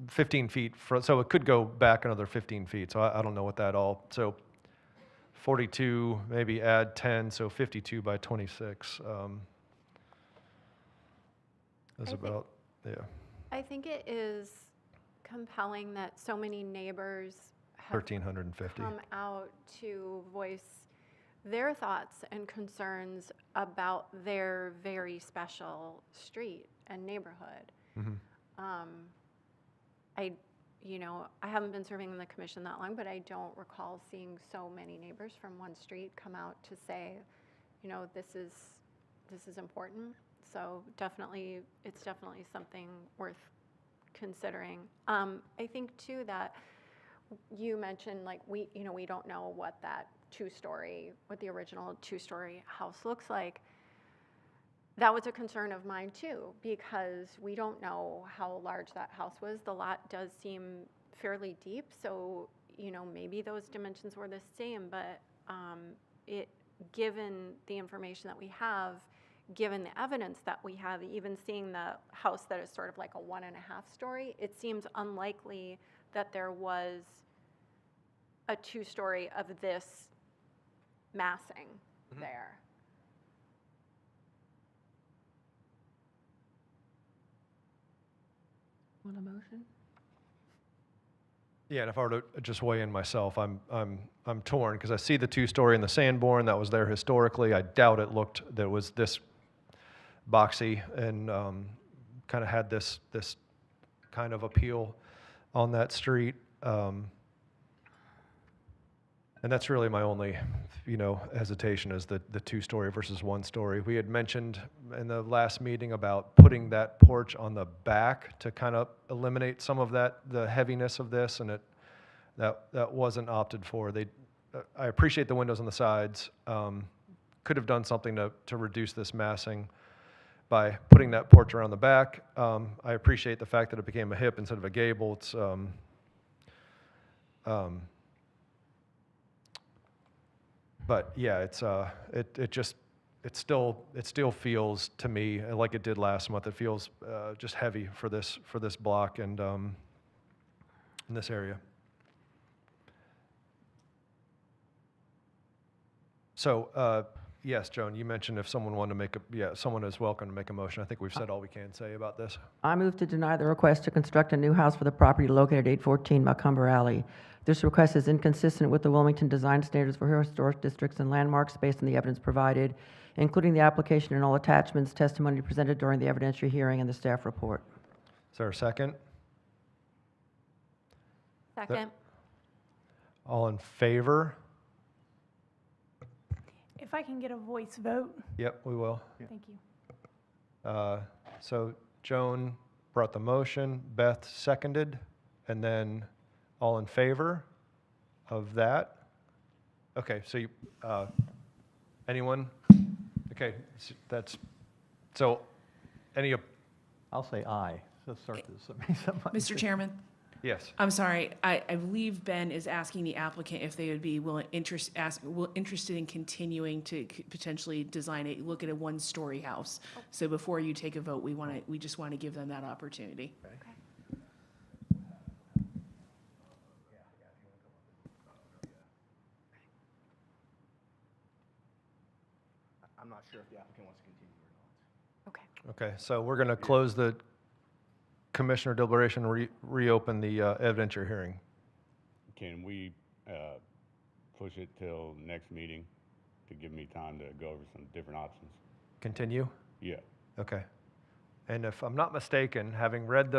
15 feet, so it could go back another 15 feet. So I don't know what that all, so 42, maybe add 10, so 52 by 26. Is about, yeah.
I think it is compelling that so many neighbors have
1,350.
come out to voice their thoughts and concerns about their very special street and neighborhood.
Mhm.
I haven't been serving in the commission that long, but I don't recall seeing so many neighbors from one street come out to say, this is important. So definitely, it's definitely something worth considering. I think too that you mentioned we don't know what the original 2-story house looks like. That was a concern of mine too, because we don't know how large that house was. The lot does seem fairly deep, so maybe those dimensions were the same, but given the information that we have, given the evidence that we have, even seeing the house that is sort of like a 1.5 story, it seems unlikely that there was a 2-story of this massing there.
Want a motion?
Yeah, and if I were to just weigh in myself, I'm torn because I see the 2-story in the Sanborn that was there historically. I doubt that was this boxy and kind of had this kind of appeal on that street. And that's really my only, hesitation is the 2-story versus 1-story. We had mentioned in the last meeting about putting that porch on the back to kind of eliminate some of the heaviness of this, and that wasn't opted for. I appreciate the windows on the sides. Could have done something to reduce this massing by putting that porch around the back. I appreciate the fact that it became a hip instead of a gable. It's but yeah, it still feels to me like it did last month. It feels just heavy for this block and in this area. So Yes, Joan, you mentioned if someone wanted to make someone is welcome to make a motion. I think we've said all we can say about this.
I move to deny the request to construct a new house for the property located at 814 Macumber Alley. This request is inconsistent with the Wilmington Design Standards for Historic Districts and Landmarks based on the evidence provided, including the application and all attachments, testimony presented during the evidentiary hearing, and the staff report.
Is there a second?
Second.
All in favor?
If I can get a voice vote,
Yep, we will.
thank you.
So Joan brought the motion, Beth seconded, and then all in favor of that? Okay, so you, anyone? Okay, so any,
I'll say aye. Let's start this.
Mr. Chairman?
yes.
I'm sorry, I believe Ben is asking the applicant if they would be interested in continuing to potentially look at a one-story house. So before you take a vote, we just want to give them that opportunity.
I'm not sure if the applicant wants to continue or not.
Okay.
Okay, so we're going to close the commissioner deliberation, reopen the evidentiary hearing.
Can we push it till next meeting to give me time to go over some different options?
Continue?
Yeah.
Okay. And if I'm not mistaken, having read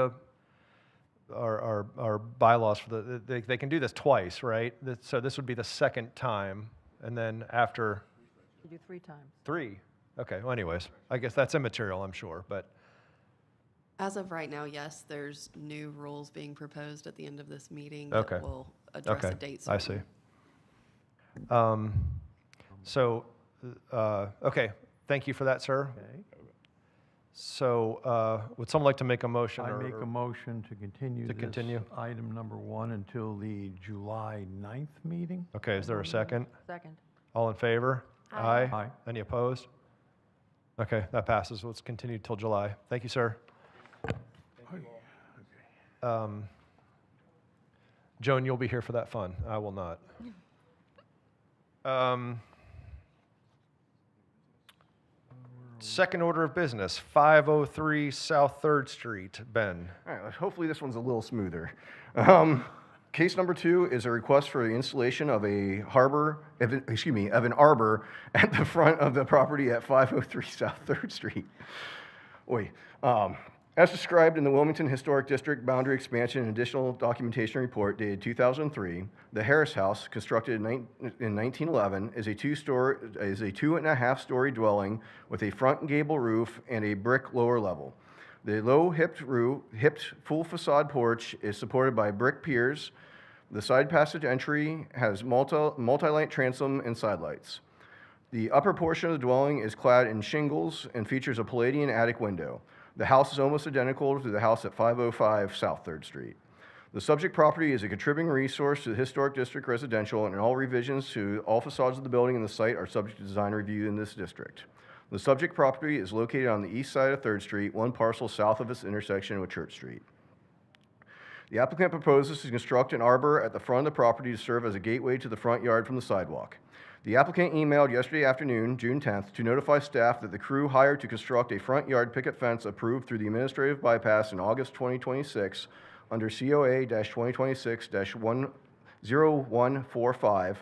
our bylaws for they can do this twice, right? So this would be the second time, and then after
You do 3 times.
3. Okay, well anyways, I guess that's immaterial, I'm sure, but
As of right now, yes, there's new rules being proposed at the end of this meeting
Okay.
that will address a date
I
certain.
see. Okay, thank you for that, sir.
Okay.
So, would someone like to make a motion?
I make a motion to continue
To
this
continue?
item number 1 until the July 9th meeting.
Okay, is there a second?
Second.
All in favor?
Aye.
Aye.
Any opposed? Okay, that passes. Let's continue till July. Thank you, sir. Joan, you'll be here for that fun. I will not. Second order of business, 503 South 3rd Street. Ben.
All right, hopefully this one's a little smoother. Case number 2 is a request for the installation of an arbor at the front of the property at 503 South 3rd Street. As described in the Wilmington Historic District Boundary Expansion and Additional Documentation Report dated 2003, the Harris House, constructed in 1911, is a 2.5-story dwelling with a front gable roof and a brick lower level. The low hipped full facade porch is supported by brick piers. The side passage entry has multi-light transom and side lights. The upper portion of the dwelling is clad in shingles and features a Palladian attic window. The house is almost identical to the house at 505 South 3rd Street. The subject property is a contributing resource to the Historic District Residential, and all revisions to all facades of the building and the site are subject to design review in this district. The subject property is located on the east side of 3rd Street, 1 parcel south of its intersection with Church Street. The applicant proposes to construct an arbor at the front of the property to serve as a gateway to the front yard from the sidewalk. The applicant emailed yesterday afternoon, June 10th, to notify staff that the crew hired to construct a front yard picket fence approved through the administrative bypass in August 2026 under COA-2026-10145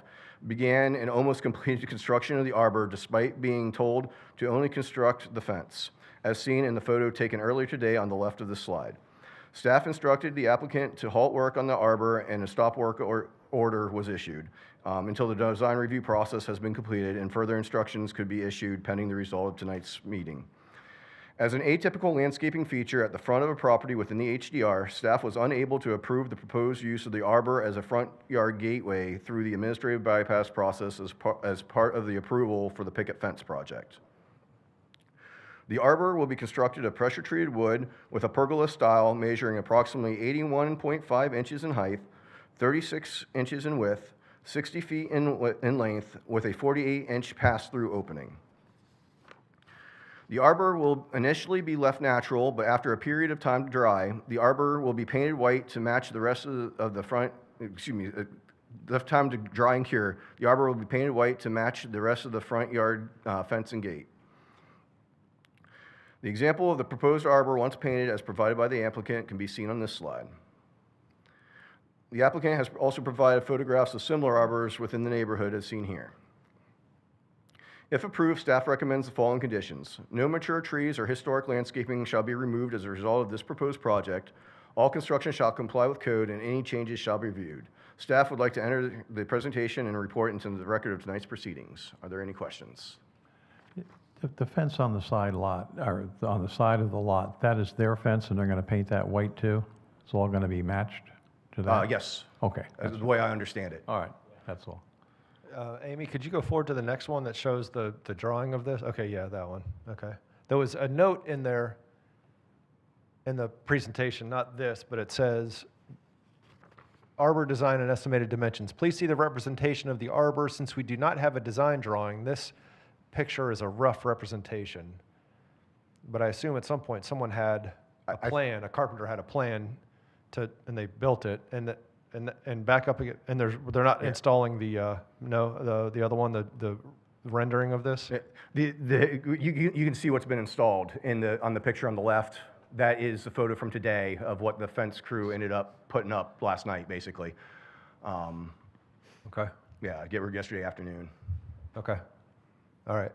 began and almost completed construction of the arbor despite being told to only construct the fence, as seen in the photo taken earlier today on the left of the slide. Staff instructed the applicant to halt work on the arbor, and a stop work order was issued until the design review process has been completed and further instructions could be issued pending the result of tonight's meeting. As an atypical landscaping feature at the front of a property within the HDR, staff was unable to approve the proposed use of the arbor as a front yard gateway through the administrative bypass process as part of the approval for the picket fence project. The arbor will be constructed of pressure-treated wood with a pergola style measuring approximately 81.5 inches in height, 36 inches in width, 60 feet in length, with a 48-inch pass-through opening. The arbor will initially be left natural, but after a period of time to dry, the arbor will be painted white to match the rest of the front, enough time to dry and cure. The arbor will be painted white to match the rest of the front yard fence and gate. The example of the proposed arbor once painted as provided by the applicant can be seen on this slide. The applicant has also provided photographs of similar arbors within the neighborhood as seen here. If approved, staff recommends the following conditions. No mature trees or historic landscaping shall be removed as a result of this proposed project. All construction shall comply with code and any changes shall be reviewed. Staff would like to enter the presentation and report into the record of tonight's proceedings. Are there any questions?
The fence on the side lot, or on the side of the lot, that is their fence, and they're going to paint that white too? It's all going to be matched to that?
Yes.
Okay.
That's the way I understand it.
All right, that's all.
Amy, could you go forward to the next one that shows the drawing of this? Okay, yeah, that one. Okay. There was a note in there in the presentation, not this, but it says, arbor design and estimated dimensions. Please see the representation of the arbor. Since we do not have a design drawing, this picture is a rough representation. But I assume at some point someone had a plan, a carpenter had a plan and they built it, and back up again, and they're not installing the the other one, the rendering of this.
You can see what's been installed on the picture on the left. That is a photo from today of what the fence crew ended up putting up last night, basically.
Okay.
Yeah, yesterday afternoon.
Okay. All right.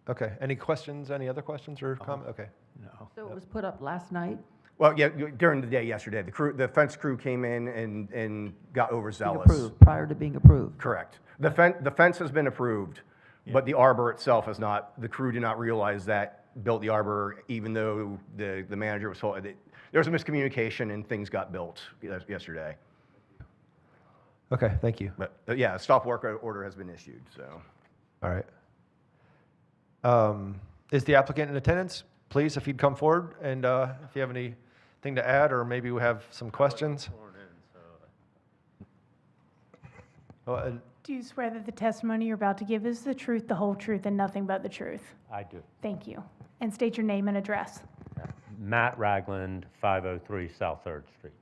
Okay. Any questions? Any other questions or comments? Okay.
No.
So it was put up last night?
Well, yeah, during the day yesterday, the fence crew came in and got overzealous.
Being approved, prior to being approved?
Correct. The fence has been approved, but the arbor itself has not. The crew did not realize that, built the arbor, even though the manager was told. There was a miscommunication and things got built yesterday.
Okay, thank you.
But yeah, a stop work order has been issued, so.
All right. Is the applicant in attendance? Please, if you'd come forward, and if you have anything to add, or maybe we have some questions.
Do you swear that the testimony you're about to give is the truth, the whole truth, and nothing but the truth?
I do.
Thank you. And state your name and address.
Matt Ragland, 503 South 3rd Street.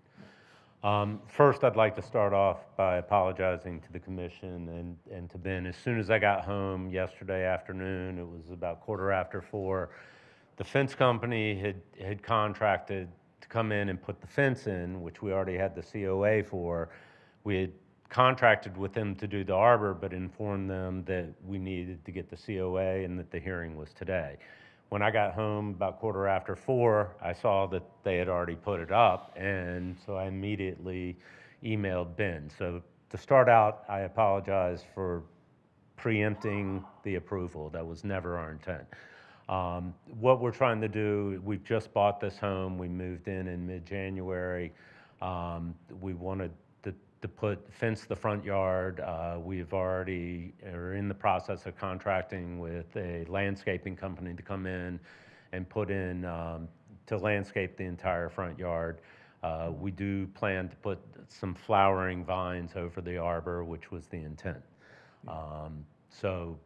First, I'd like to start off by apologizing to the commission and to Ben. As soon as I got home yesterday afternoon, it was about 4:15, the fence company had contracted to come in and put the fence in, which we already had the COA for. We had contracted with them to do the arbor, but informed them that we needed to get the COA and that the hearing was today. When I got home about 4:15, I saw that they had already put it up, and so I immediately emailed Ben. So to start out, I apologize for preempting the approval. That was never our intent. What we're trying to do, we've just bought this home. We moved in mid-January. We wanted to fence the front yard. We've already are in the process of contracting with a landscaping company to come in and put in to landscape the entire front yard. We do plan to put some flowering vines over the arbor, which was the intent. So,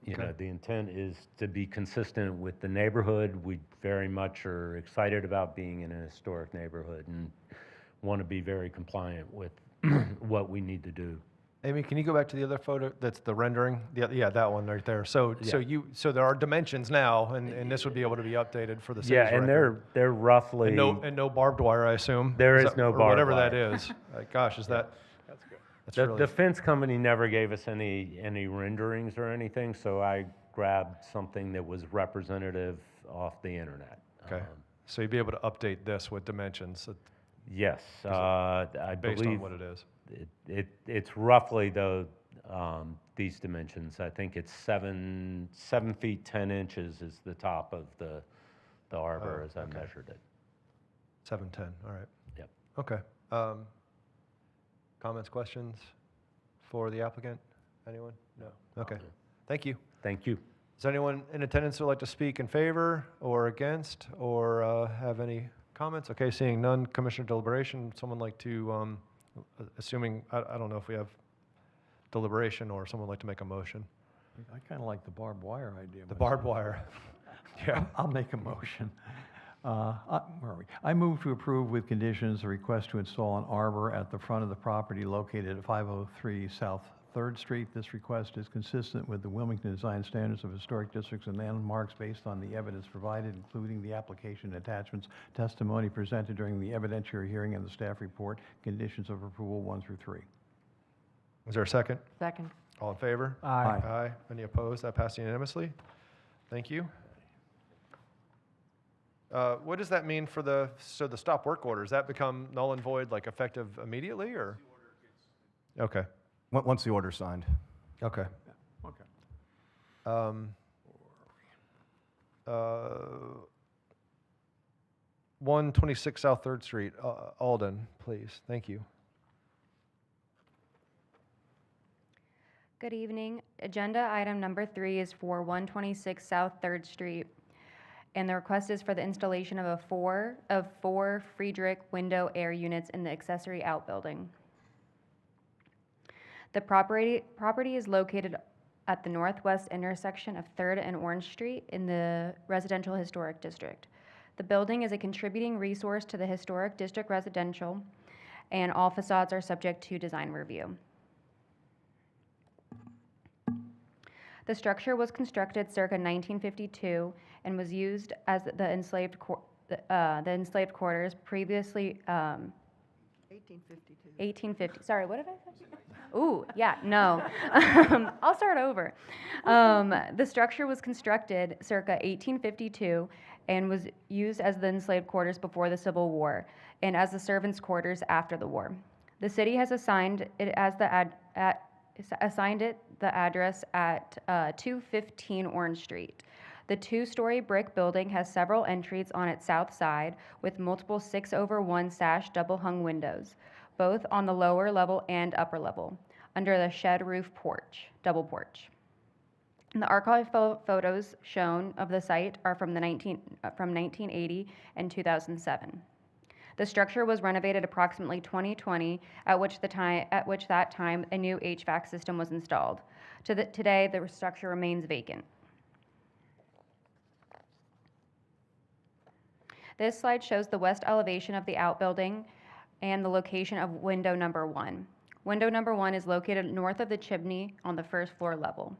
you know, the intent is to be consistent with the neighborhood. We very much are excited about being in a historic neighborhood and want to be very compliant with what we need to do.
Amy, can you go back to the other photo? That's the rendering. Yeah, that one right there. So there are dimensions now, and this would be able to be updated for the city's
and
record.
they're roughly
and no barbed wire, I assume.
There is no barbed
whatever
wire.
that is. Gosh, is that? That's good. That's
The
really,
fence company never gave us any renderings or anything, so I grabbed something that was representative off the internet.
okay. So you'd be able to update this with dimensions
Yes, I
based
believe
on what it is.
it's roughly these dimensions. I think it's 7 feet 10 inches is the top of the arbor as I measured it.
710. All right.
Yep.
Okay. Comments, questions for the applicant? Anyone? No. Okay. Thank you.
Thank you.
Is there anyone in attendance who would like to speak in favor or against or have any comments? Okay, seeing none. Commissioner deliberation. Someone like to, assuming, I don't know if we have deliberation or someone like to make a motion.
I kind of like the barbed wire idea.
The barbed wire. Yeah.
I'll make a motion. Where are we? I move to approve with conditions the request to install an arbor at the front of the property located at 503 South 3rd Street. This request is consistent with the Wilmington Design Standards of Historic Districts and Landmarks based on the evidence provided, including the application attachments, testimony presented during the evidentiary hearing, and the staff report, conditions of approval 1 through 3.
Is there a second?
Second.
All in favor?
Aye.
Aye. Any opposed? That passed unanimously. Thank you. What does that mean for the stop work order? Does that become null and void, like effective immediately, or? Okay,
Once the order's signed.
okay.
Okay.
126 South 3rd Street, Alden, please. Thank you.
Good evening. Agenda item number 3 is for 126 South 3rd Street, and the request is for the installation of four Friedrich window air units in the accessory outbuilding. The property is located at the northwest intersection of 3rd and Orange Street in the Residential Historic District. The building is a contributing resource to the Historic District residential, and all facades are subject to design review. The structure was constructed circa 1952 and was used as the enslaved quarters previously.
1852.
1850. Sorry, what did I say? Ooh, yeah, no. I'll start over. The structure was constructed circa 1852 and was used as the enslaved quarters before the Civil War and as the servants' quarters after the war. The city has assigned it as the address at 215 Orange Street. The 2-story brick building has several entries on its south side with multiple 6/1 sash double-hung windows, both on the lower level and upper level, under the shed roof double porch. The archive photos shown of the site are from 1980 and 2007. The structure was renovated approximately 2020, at which that time a new HVAC system was installed. Today, the structure remains vacant. This slide shows the west elevation of the outbuilding and the location of window number 1. Window number 1 is located north of the chimney on the first floor level.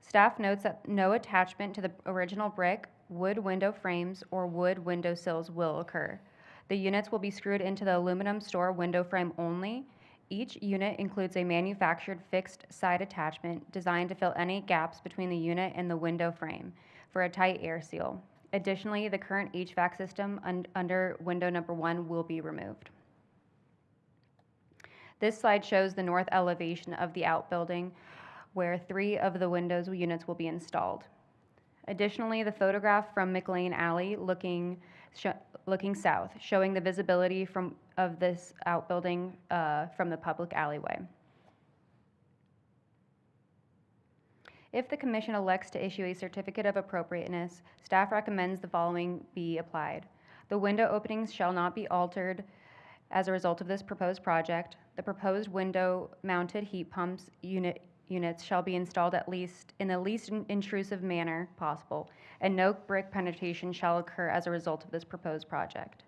Staff notes that no attachment to the original brick, wood window frames, or wood window sills will occur. The units will be screwed into the aluminum store window frame only. Each unit includes a manufactured fixed side attachment designed to fill any gaps between the unit and the window frame for a tight air seal. Additionally, the current HVAC system under window number 1 will be removed. This slide shows the north elevation of the outbuilding, where 3 of the windows units will be installed. Additionally, the photograph from Macumber Alley looking south, showing the visibility of this outbuilding from the public alleyway. If the commission elects to issue a certificate of appropriateness, staff recommends the following be applied. The window openings shall not be altered as a result of this proposed project. The proposed window-mounted heat pumps units shall be installed in the least intrusive manner possible, and no brick penetration shall occur as a result of this proposed project.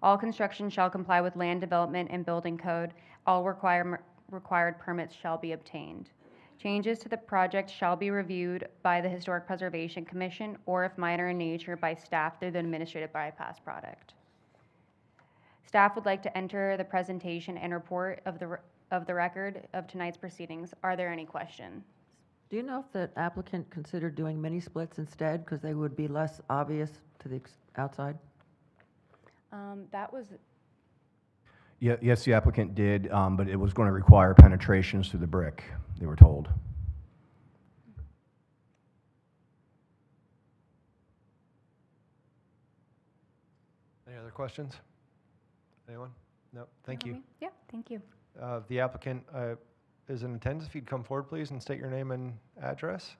All construction shall comply with land development and building code. All required permits shall be obtained. Changes to the project shall be reviewed by the Historic Preservation Commission, or if minor in nature, by staff through the administrative bypass product. Staff would like to enter the presentation and report of the record of tonight's proceedings. Are there any questions?
Do you know if the applicant considered doing mini splits instead, because they would be less obvious to the outside?
That was,
Yeah, yes, the applicant did, but it was going to require penetrations through the brick, they were told.
Any other questions? Anyone? No, thank you.
Yeah, thank you.
The applicant is in attendance. If you'd come forward, please, and state your name and address.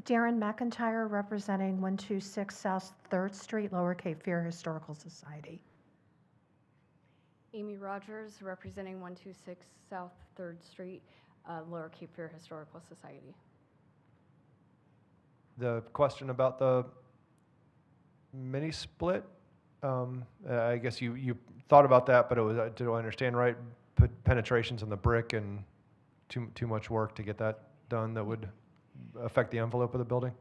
Darren McIntyre, representing 126 South 3rd Street, Lower Cape Fear Historical Society.
Amy Rogers, representing 126 South 3rd Street. Lower Cape Fear Historical Society.
The question about the mini split, I guess you thought about that, but it was, did I understand right? Put penetrations in the brick and too much work to get that done that would affect the envelope of the building?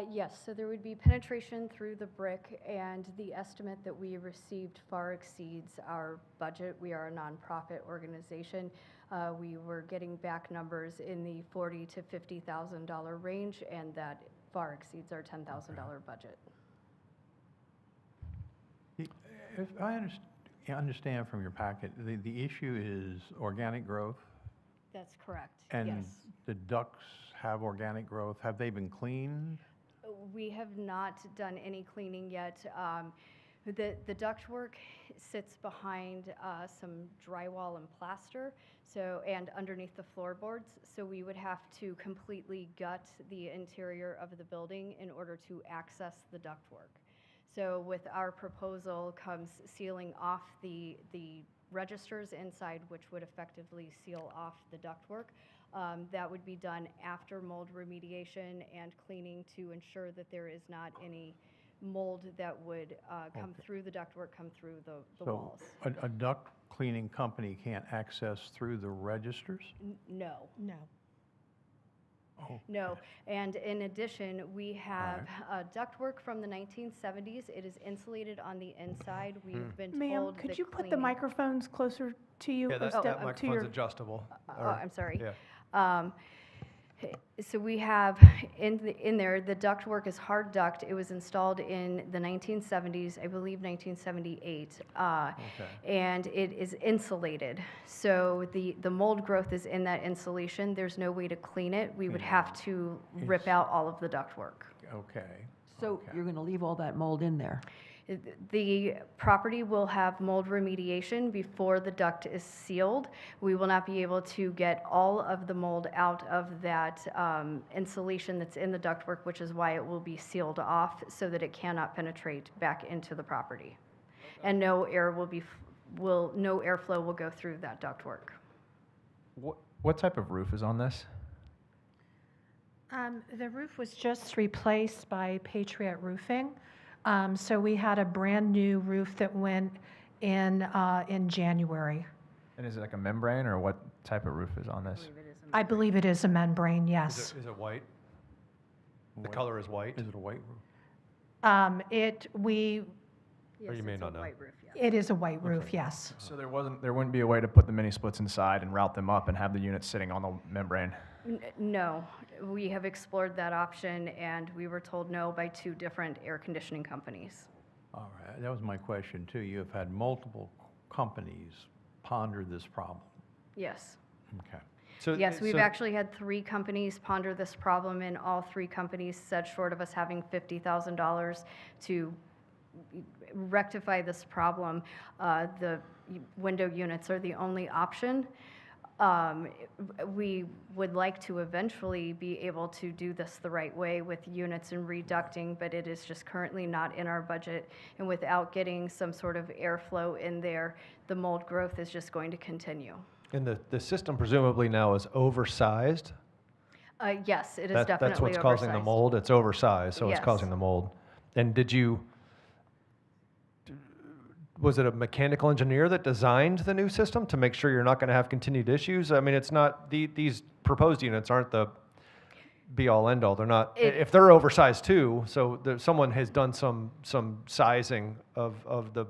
Yes, so there would be penetration through the brick, and the estimate that we received far exceeds our budget. We are a nonprofit organization. We were getting back numbers in the $40,000 to $50,000 range, and that far exceeds our $10,000 budget.
If I understand from your packet, the issue is organic growth,
That's correct,
and
yes.
the ducts have organic growth. Have they been cleaned?
We have not done any cleaning yet. The ductwork sits behind some drywall and plaster, and underneath the floorboards. So we would have to completely gut the interior of the building in order to access the ductwork. So with our proposal comes sealing off the registers inside, which would effectively seal off the ductwork. That would be done after mold remediation and cleaning to ensure that there is not any mold that would come through the ductwork, come through the walls.
So a duct cleaning company can't access through the registers?
No.
No.
Oh,
No, and in addition, we have ductwork from the 1970s. It is insulated on the inside. We've been
Ma'am,
told
could
that
you put the
cleaning-
microphones closer to you?
Yeah,
or
that
step up to
microphone's
your-
adjustable.
Oh, I'm sorry.
Yeah.
So we have in there, the ductwork is hard duct. It was installed in the 1970s, I believe 1978. And it is insulated. So the mold growth is in that insulation. There's no way to clean it. We would have to rip out all of the ductwork.
Okay.
So you're going to leave all that mold in there?
The property will have mold remediation before the duct is sealed. We will not be able to get all of the mold out of that insulation that's in the ductwork, which is why it will be sealed off so that it cannot penetrate back into the property. And no airflow will go through that ductwork.
What type of roof is on this?
The roof was just replaced by Patriot Roofing. So we had a brand-new roof that went in January.
And is it like a membrane, or what type of roof is on this?
I believe it is a membrane, yes.
Is it white? The color is white?
Is it a white roof?
Or you may not know.
It is a white roof, yes.
So there wouldn't be a way to put the mini splits inside and route them up and have the units sitting on the membrane?
No, we have explored that option, and we were told no by 2 different air conditioning companies.
All right, that was my question too. You have had multiple companies ponder this problem.
Yes.
Okay.
Yes, we've actually had 3 companies ponder this problem, and all 3 companies said short of us having $50,000 to rectify this problem, the window units are the only option. We would like to eventually be able to do this the right way with units and reducting, but it is just currently not in our budget. And without getting some sort of airflow in there, the mold growth is just going to continue.
And the system presumably now is oversized?
Yes, it is definitely
That's what's
oversized.
causing the mold? It's oversized, so it's
Yes.
causing the mold. And was it a mechanical engineer that designed the new system to make sure you're not going to have continued issues? I mean, it's not, these proposed units aren't the be-all, end-all. They're not, if they're oversized too, so someone has done some sizing of the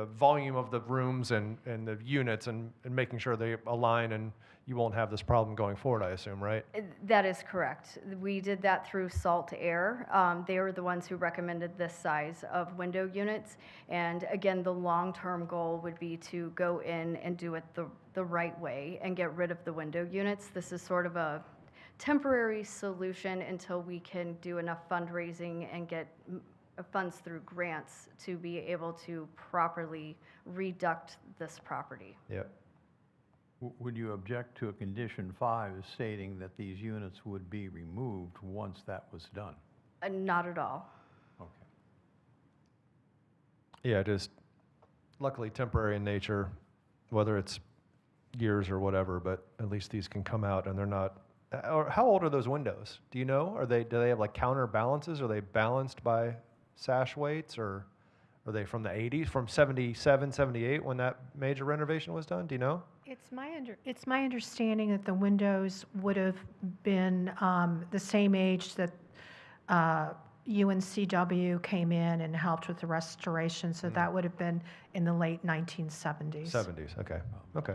volume of the rooms and the units and making sure they align, and you won't have this problem going forward, I assume, right?
That is correct. We did that through Salt Air. They were the ones who recommended this size of window units. And again, the long-term goal would be to go in and do it the right way and get rid of the window units. This is sort of a temporary solution until we can do enough fundraising and get funds through grants to be able to properly reduct this property.
Yep.
Would you object to a condition 5 stating that these units would be removed once that was done?
Not at all.
Okay.
Yeah, it is luckily temporary in nature, whether it's years or whatever, but at least these can come out and they're not. Or how old are those windows? Do you know? Do they have like counterbalances? Are they balanced by sash weights, or are they from the 80s, from 77, 78 when that major renovation was done? Do you know?
It's my understanding that the windows would have been the same age that UNCW came in and helped with the restoration, so that would have been in the late 1970s.
70s, okay. Okay.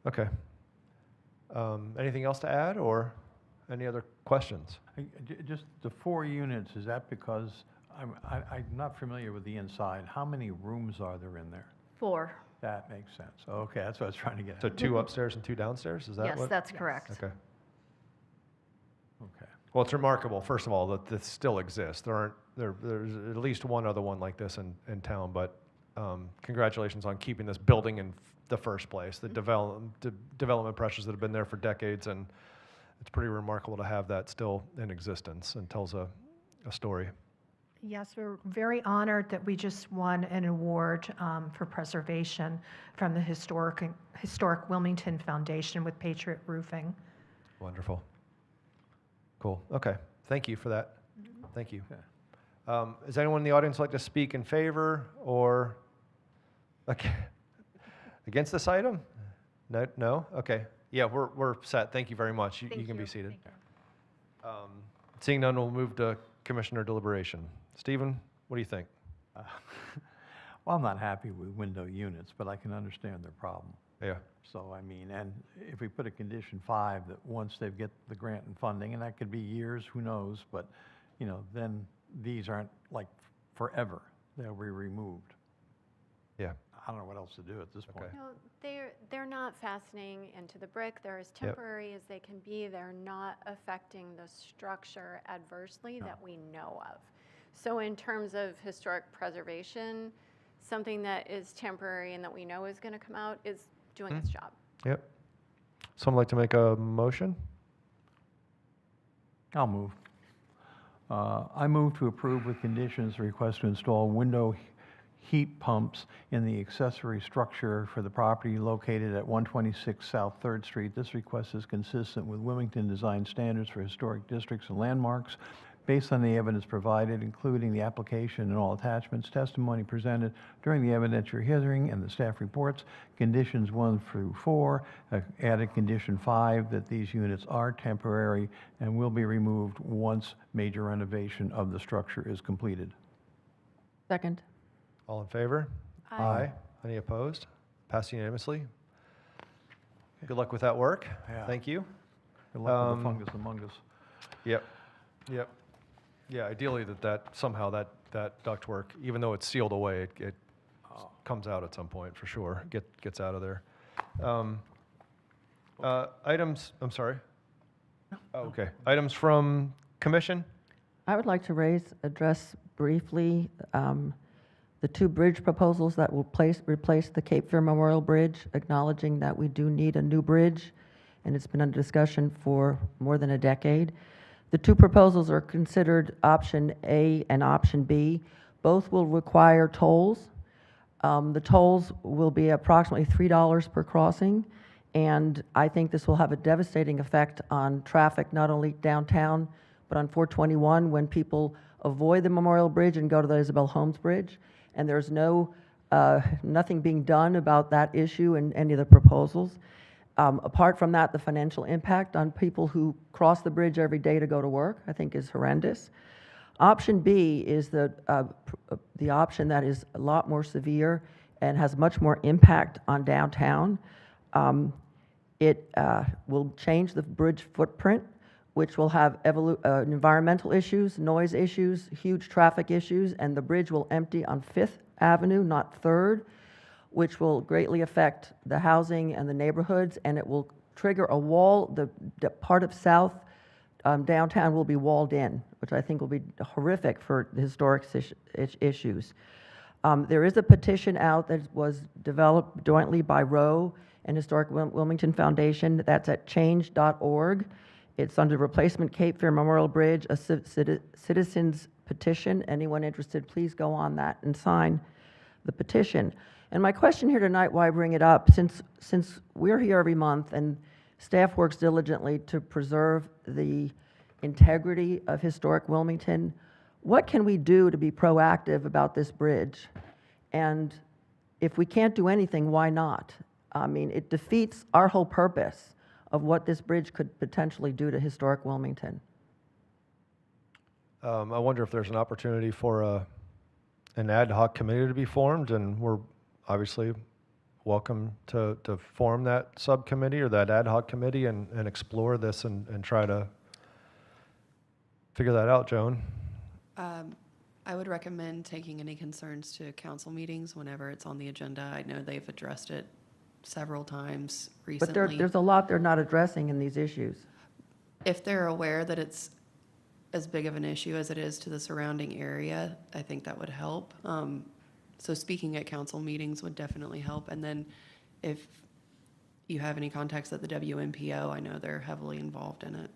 Okay. Anything else to add, or any other questions?
Just the 4 units, is that because, I'm not familiar with the inside. How many rooms are there in there?
4.
That makes sense. Okay, that's what I was trying to get at.
So 2 upstairs and 2 downstairs, is that what?
Yes, that's correct.
Okay.
Okay.
Well, it's remarkable, first of all, that this still exists. There's at least one other one like this in town, but congratulations on keeping this building in the first place. The development pressures that have been there for decades, and it's pretty remarkable to have that still in existence and tells a story.
Yes, we're very honored that we just won an award for preservation from the Historic Wilmington Foundation with Patriot Roofing.
Wonderful. Cool. Okay. Thank you for that. Thank you. Does anyone in the audience like to speak in favor or against this item? No? No? Okay. Yeah, we're set. Thank you very much. You can be seated. Seeing none, we'll move to Commissioner deliberation. Stephen, what do you think?
Well, I'm not happy with window units, but I can understand their problem.
Yeah.
So, I mean, and if we put a condition 5 that once they get the grant and funding, and that could be years, who knows, but, you know, then these aren't like forever. They'll be removed.
Yeah.
I don't know what else to do at this point.
No, they're not fastening into the brick. They're as temporary as they can be. They're not affecting the structure adversely that we know of. So in terms of historic preservation, something that is temporary and that we know is going to come out is doing its job.
Yep. Someone like to make a motion?
I'll move. I move to approve with conditions the request to install window heat pumps in the accessory structure for the property located at 126 South 3rd Street. This request is consistent with Wilmington design standards for historic districts and landmarks. Based on the evidence provided, including the application and all attachments, testimony presented during the evidentiary hearing and the staff reports, conditions 1 through 4, added condition 5 that these units are temporary and will be removed once major renovation of the structure is completed.
Second.
All in favor?
Aye.
Any opposed? Passed unanimously. Good luck with that work.
Yeah.
Thank you.
Good luck with the fungus among us.
Yep. Yep. Yeah, ideally somehow that ductwork, even though it's sealed away, it comes out at some point for sure, gets out of there. Items, I'm sorry. Oh, okay. Items from commission?
I would like to address briefly the 2 bridge proposals that will replace the Cape Fear Memorial Bridge, acknowledging that we do need a new bridge, and it's been under discussion for more than a decade. The 2 proposals are considered option A and option B. Both will require tolls. The tolls will be approximately $3 per crossing, and I think this will have a devastating effect on traffic, not only downtown, but on 421 when people avoid the Memorial Bridge and go to the Isabel Holmes Bridge. And there's nothing being done about that issue in any of the proposals. Apart from that, the financial impact on people who cross the bridge every day to go to work, I think, is horrendous. Option B is the option that is a lot more severe and has much more impact on downtown. It will change the bridge footprint, which will have environmental issues, noise issues, huge traffic issues, and the bridge will empty on 5th Avenue, not 3rd, which will greatly affect the housing and the neighborhoods, and it will trigger a wall. The part of South downtown will be walled in, which I think will be horrific for the historic issues. There is a petition out that was developed jointly by Roe and Historic Wilmington Foundation. That's at change.org. It's under Replacement Cape Fear Memorial Bridge, a citizen's petition. Anyone interested, please go on that and sign the petition. And my question here tonight, why I bring it up, since since we're here every month and staff works diligently to preserve the integrity of historic Wilmington, what can we do to be proactive about this bridge? And if we can't do anything, why not? I mean, it defeats our whole purpose of what this bridge could potentially do to historic Wilmington.
I wonder if there's an opportunity for an ad hoc committee to be formed, and we're obviously welcome to form that subcommittee or that ad hoc committee and explore this and try to figure that out, Joan.
I would recommend taking any concerns to council meetings whenever it's on the agenda. I know they've addressed it several times recently.
But there's a lot they're not addressing in these issues.
If they're aware that it's as big of an issue as it is to the surrounding area, I think that would help. So speaking at council meetings would definitely help. And then if you have any contacts at the WMPO, I know they're heavily involved in it.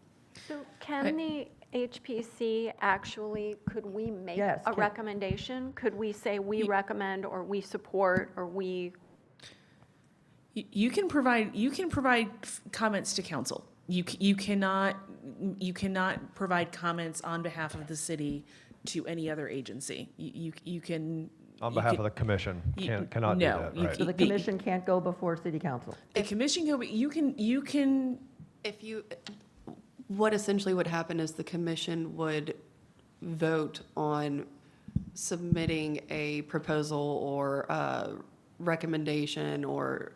So can the HPC actually, could we make a recommendation? Could we say we recommend or we support or we?
You can provide comments to council. You cannot provide comments on behalf of the city to any other agency. You can.
On behalf of the commission, cannot do that, right?
So the commission can't go before city council?
The commission you can.
If you, what essentially would happen is the commission would vote on submitting a proposal or a recommendation or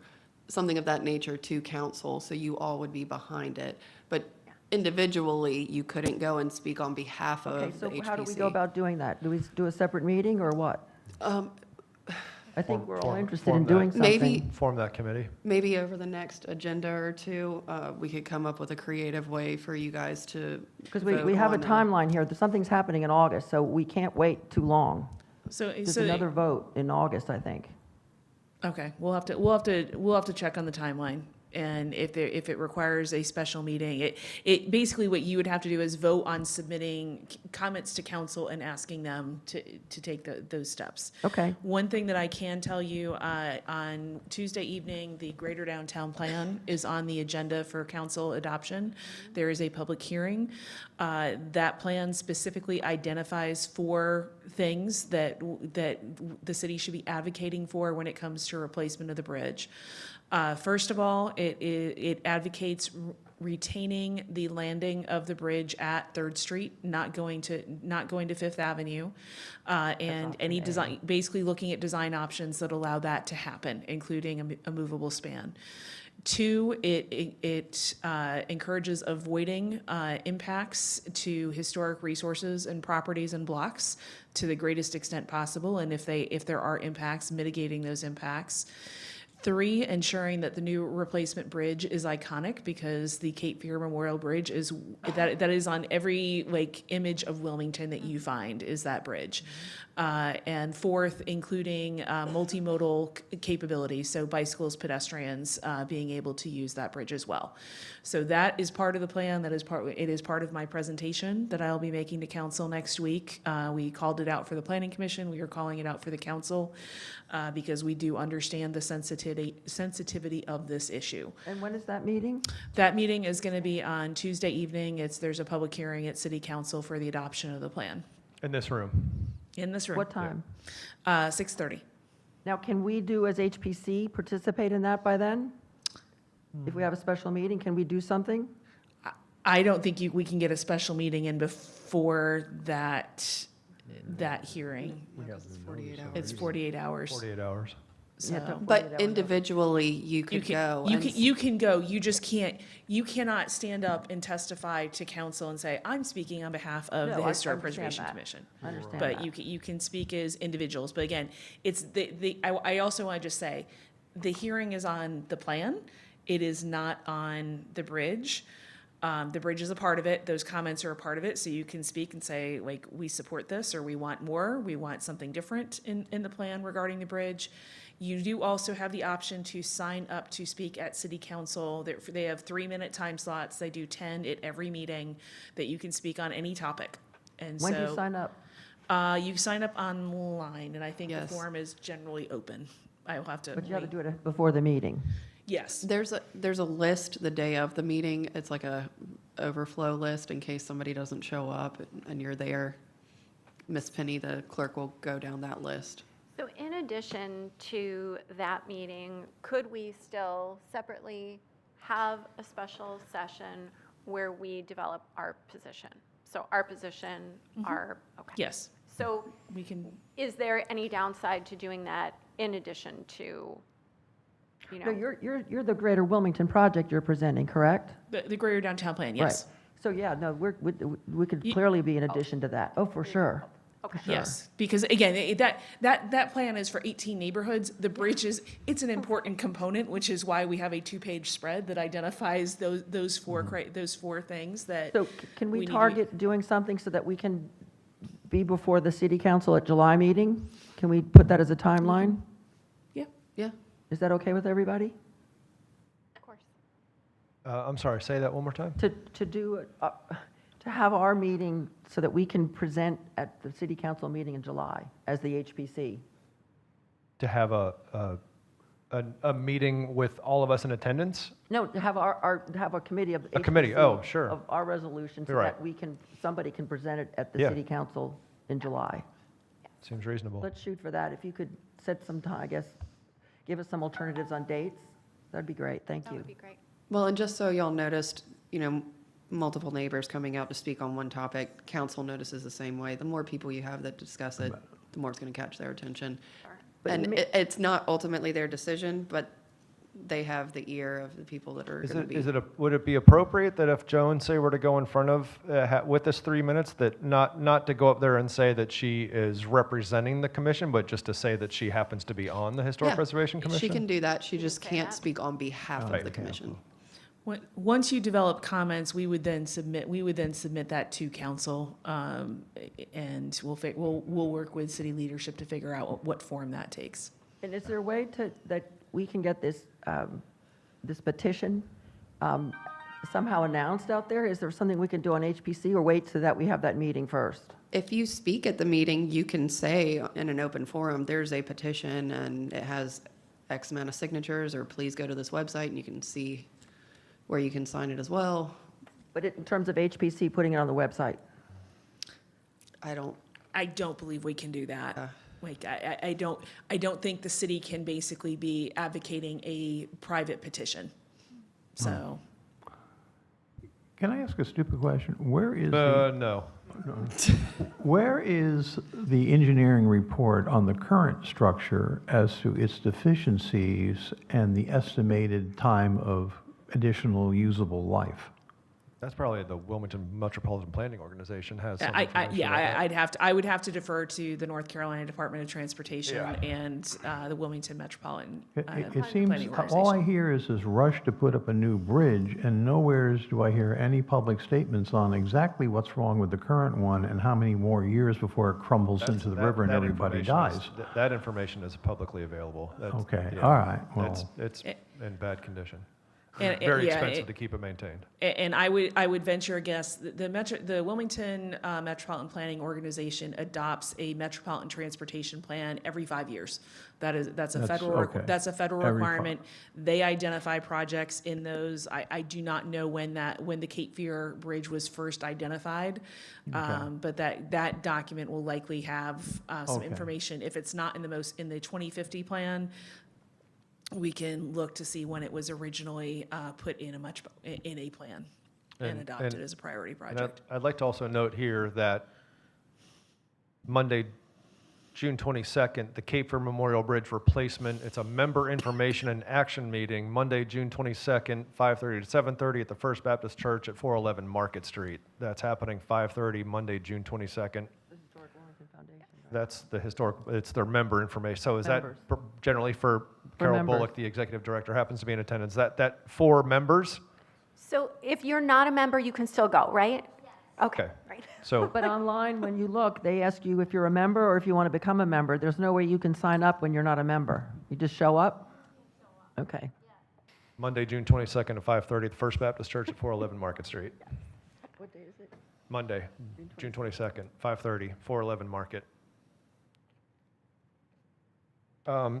something of that nature to council, so you all would be behind it. But individually, you couldn't go and speak on behalf of the HPC.
So how do we go about doing that? Do we do a separate meeting or what? I think we're all interested in doing something.
Form that committee.
Maybe over the next agenda or two, we could come up with a creative way for you guys to
Because we have a timeline here. Something's happening in August, so we can't wait too long. There's another vote in August, I think.
Okay, we'll have to check on the timeline, and if it requires a special meeting, it basically what you would have to do is vote on submitting comments to council and asking them to take those steps.
Okay.
One thing that I can tell you, on Tuesday evening, the Greater Downtown Plan is on the agenda for council adoption. There is a public hearing. That plan specifically identifies 4 things that the city should be advocating for when it comes to replacement of the bridge. First of all, it advocates retaining the landing of the bridge at 3rd Street, not going to Fifth Avenue, and any design, basically looking at design options that allow that to happen, including a movable span. 2, it encourages avoiding impacts to historic resources and properties and blocks to the greatest extent possible, and if there are impacts, mitigating those impacts. 3, ensuring that the new replacement bridge is iconic, because the Cape Fear Memorial Bridge is that is on every image of Wilmington that you find is that bridge. And 4th, including multimodal capability, so bicycles, pedestrians being able to use that bridge as well. So that is part of the plan. It is part of my presentation that I'll be making to council next week. We called it out for the Planning Commission. We are calling it out for the council because we do understand the sensitivity of this issue.
And when is that meeting?
That meeting is going to be on Tuesday evening. There's a public hearing at City Council for the adoption of the plan.
In this room.
In this room.
What time?
6:30.
Now, can we do as HPC participate in that by then? If we have a special meeting, can we do something?
I don't think we can get a special meeting in before that hearing.
It's 48 hours.
It's 48 hours.
48 hours.
So.
But individually, you could go.
You can go. You just can't. You cannot stand up and testify to council and say, "I'm speaking on behalf of the Historic Preservation Commission."
I understand
but
that.
you can speak as individuals. But again, it's I also want to just say, the hearing is on the plan. It is not on the bridge. The bridge is a part of it. Those comments are a part of it. So you can speak and say, we support this, or we want more. We want something different in the plan regarding the bridge. You do also have the option to sign up to speak at City Council. They have 3-minute time slots. They do 10 at every meeting that you can speak on any topic. And
when do you sign up?
You sign up online, and I think the form is generally open. I will have to.
But you have to do it before the meeting.
Yes.
There's a list the day of the meeting. It's like a overflow list in case somebody doesn't show up and you're there. Miss Penny, the clerk, will go down that list.
So in addition to that meeting, could we still separately have a special session where we develop our position? So our position, okay.
Yes.
So
We can,
is there any downside to doing that in addition to, you
No,
know?
you're the Greater Wilmington project you're presenting, correct?
the Greater Downtown Plan, yes.
Right. So, yeah, no, we could clearly be in addition to that. Oh, for sure.
Okay.
Sure.
Yes, because again, that plan is for 18 neighborhoods. The bridge it's an important component, which is why we have a 2-page spread that identifies those four things that.
So can we
need to be-
target doing something so that we can be before the city council at July meeting? Can we put that as a timeline?
Yeah.
Is that okay with everybody?
Of course.
I'm sorry, say that one more time?
To do, to have our meeting so that we can present at the city council meeting in July as the HPC?
To have a meeting with all of us in attendance?
No, to have to have a committee of.
A committee,
HPC
oh, sure.
Of our resolution so
You're
that
right.
somebody can present it at the
Yeah.
city council in July.
Seems reasonable.
Let's shoot for that. If you could set some time, I guess, give us some alternatives on dates, that'd be great. Thank
That
you.
would be great.
Well, and just so y'all noticed, multiple neighbors coming out to speak on one topic, council notices the same way. The more people you have that discuss it, the more it's going to catch their attention.
But
And
ma-
it's not ultimately their decision, but they have the ear of the people that are going to be.
Would it be appropriate that if Joan, say, were to go in front of, with us 3 minutes, that not to go up there and say that she is representing the commission, but just to say that she happens to be on the Historic
Yeah,
Preservation Commission?
She can do that. She just can't
that.
speak on behalf
Right.
of the commission.
Once you develop comments, we would then submit that to council, and we'll work with city leadership to figure out what form that takes.
And is there a way that we can get this, this petition somehow announced out there? Is there something we can do on HPC or wait so that we have that meeting first?
If you speak at the meeting, you can say in an open forum, there's a petition and it has X amount of signatures, or please go to this website and you can see where you can sign it as well.
But in terms of HPC putting it on the website?
I
don't believe we can do that. Like, I don't think the city can basically be advocating a private petition. So,
Can I ask a stupid question? Where is
No.
where is the engineering report on the current structure as to its deficiencies and the estimated time of additional usable life?
That's probably the Wilmington Metropolitan Planning Organization has some
I
information about that.
I would have to defer to the North Carolina Department of Transportation
Yeah.
and the Wilmington Metropolitan
It
Planning
seems, all I
Organization.
hear is this rush to put up a new bridge, and nowheres do I hear any public statements on exactly what's wrong with the current one and how many more years before it crumbles into the river and everybody dies.
That information is publicly available.
Okay,
yeah.
all right,
It's in bad condition.
And-
Very
yeah,
expensive to keep it maintained.
And I would venture a guess, the Wilmington Metropolitan Planning Organization adopts a metropolitan transportation plan every 5 years. That's a
That's
federal,
okay.
that's a federal
Every
requirement. They identify projects in those. I do not know when the Cape Fear Bridge was first identified. But that document will likely have some
Okay.
information. If it's not in the 2050 plan, we can look to see when it was originally put in a plan and adopted as a priority project.
I'd like to also note here that Monday, June 22nd, the Cape Fear Memorial Bridge replacement, it's a member information and action meeting, Monday, June 22nd, 5:30 to 7:30 at the First Baptist Church at 411 Market Street. That's happening 5:30, Monday, June 22nd.
The Historic Wilmington Foundation.
That's the it's their member information. So is
Members.
that generally for Carol
members.
Bullock, the executive director, happens to be in attendance? That for members?
So if you're not a member, you can still go, right? Okay, right.
So
But online, when you look, they ask you if you're a member or if you want to become a member. There's no way you can sign up when you're not a member. You just show up? Okay.
Monday, June 22nd at 5:30 at the First Baptist Church at 411 Market Street.
What day is it?
Monday, June 22nd, 5:30, 411 Market.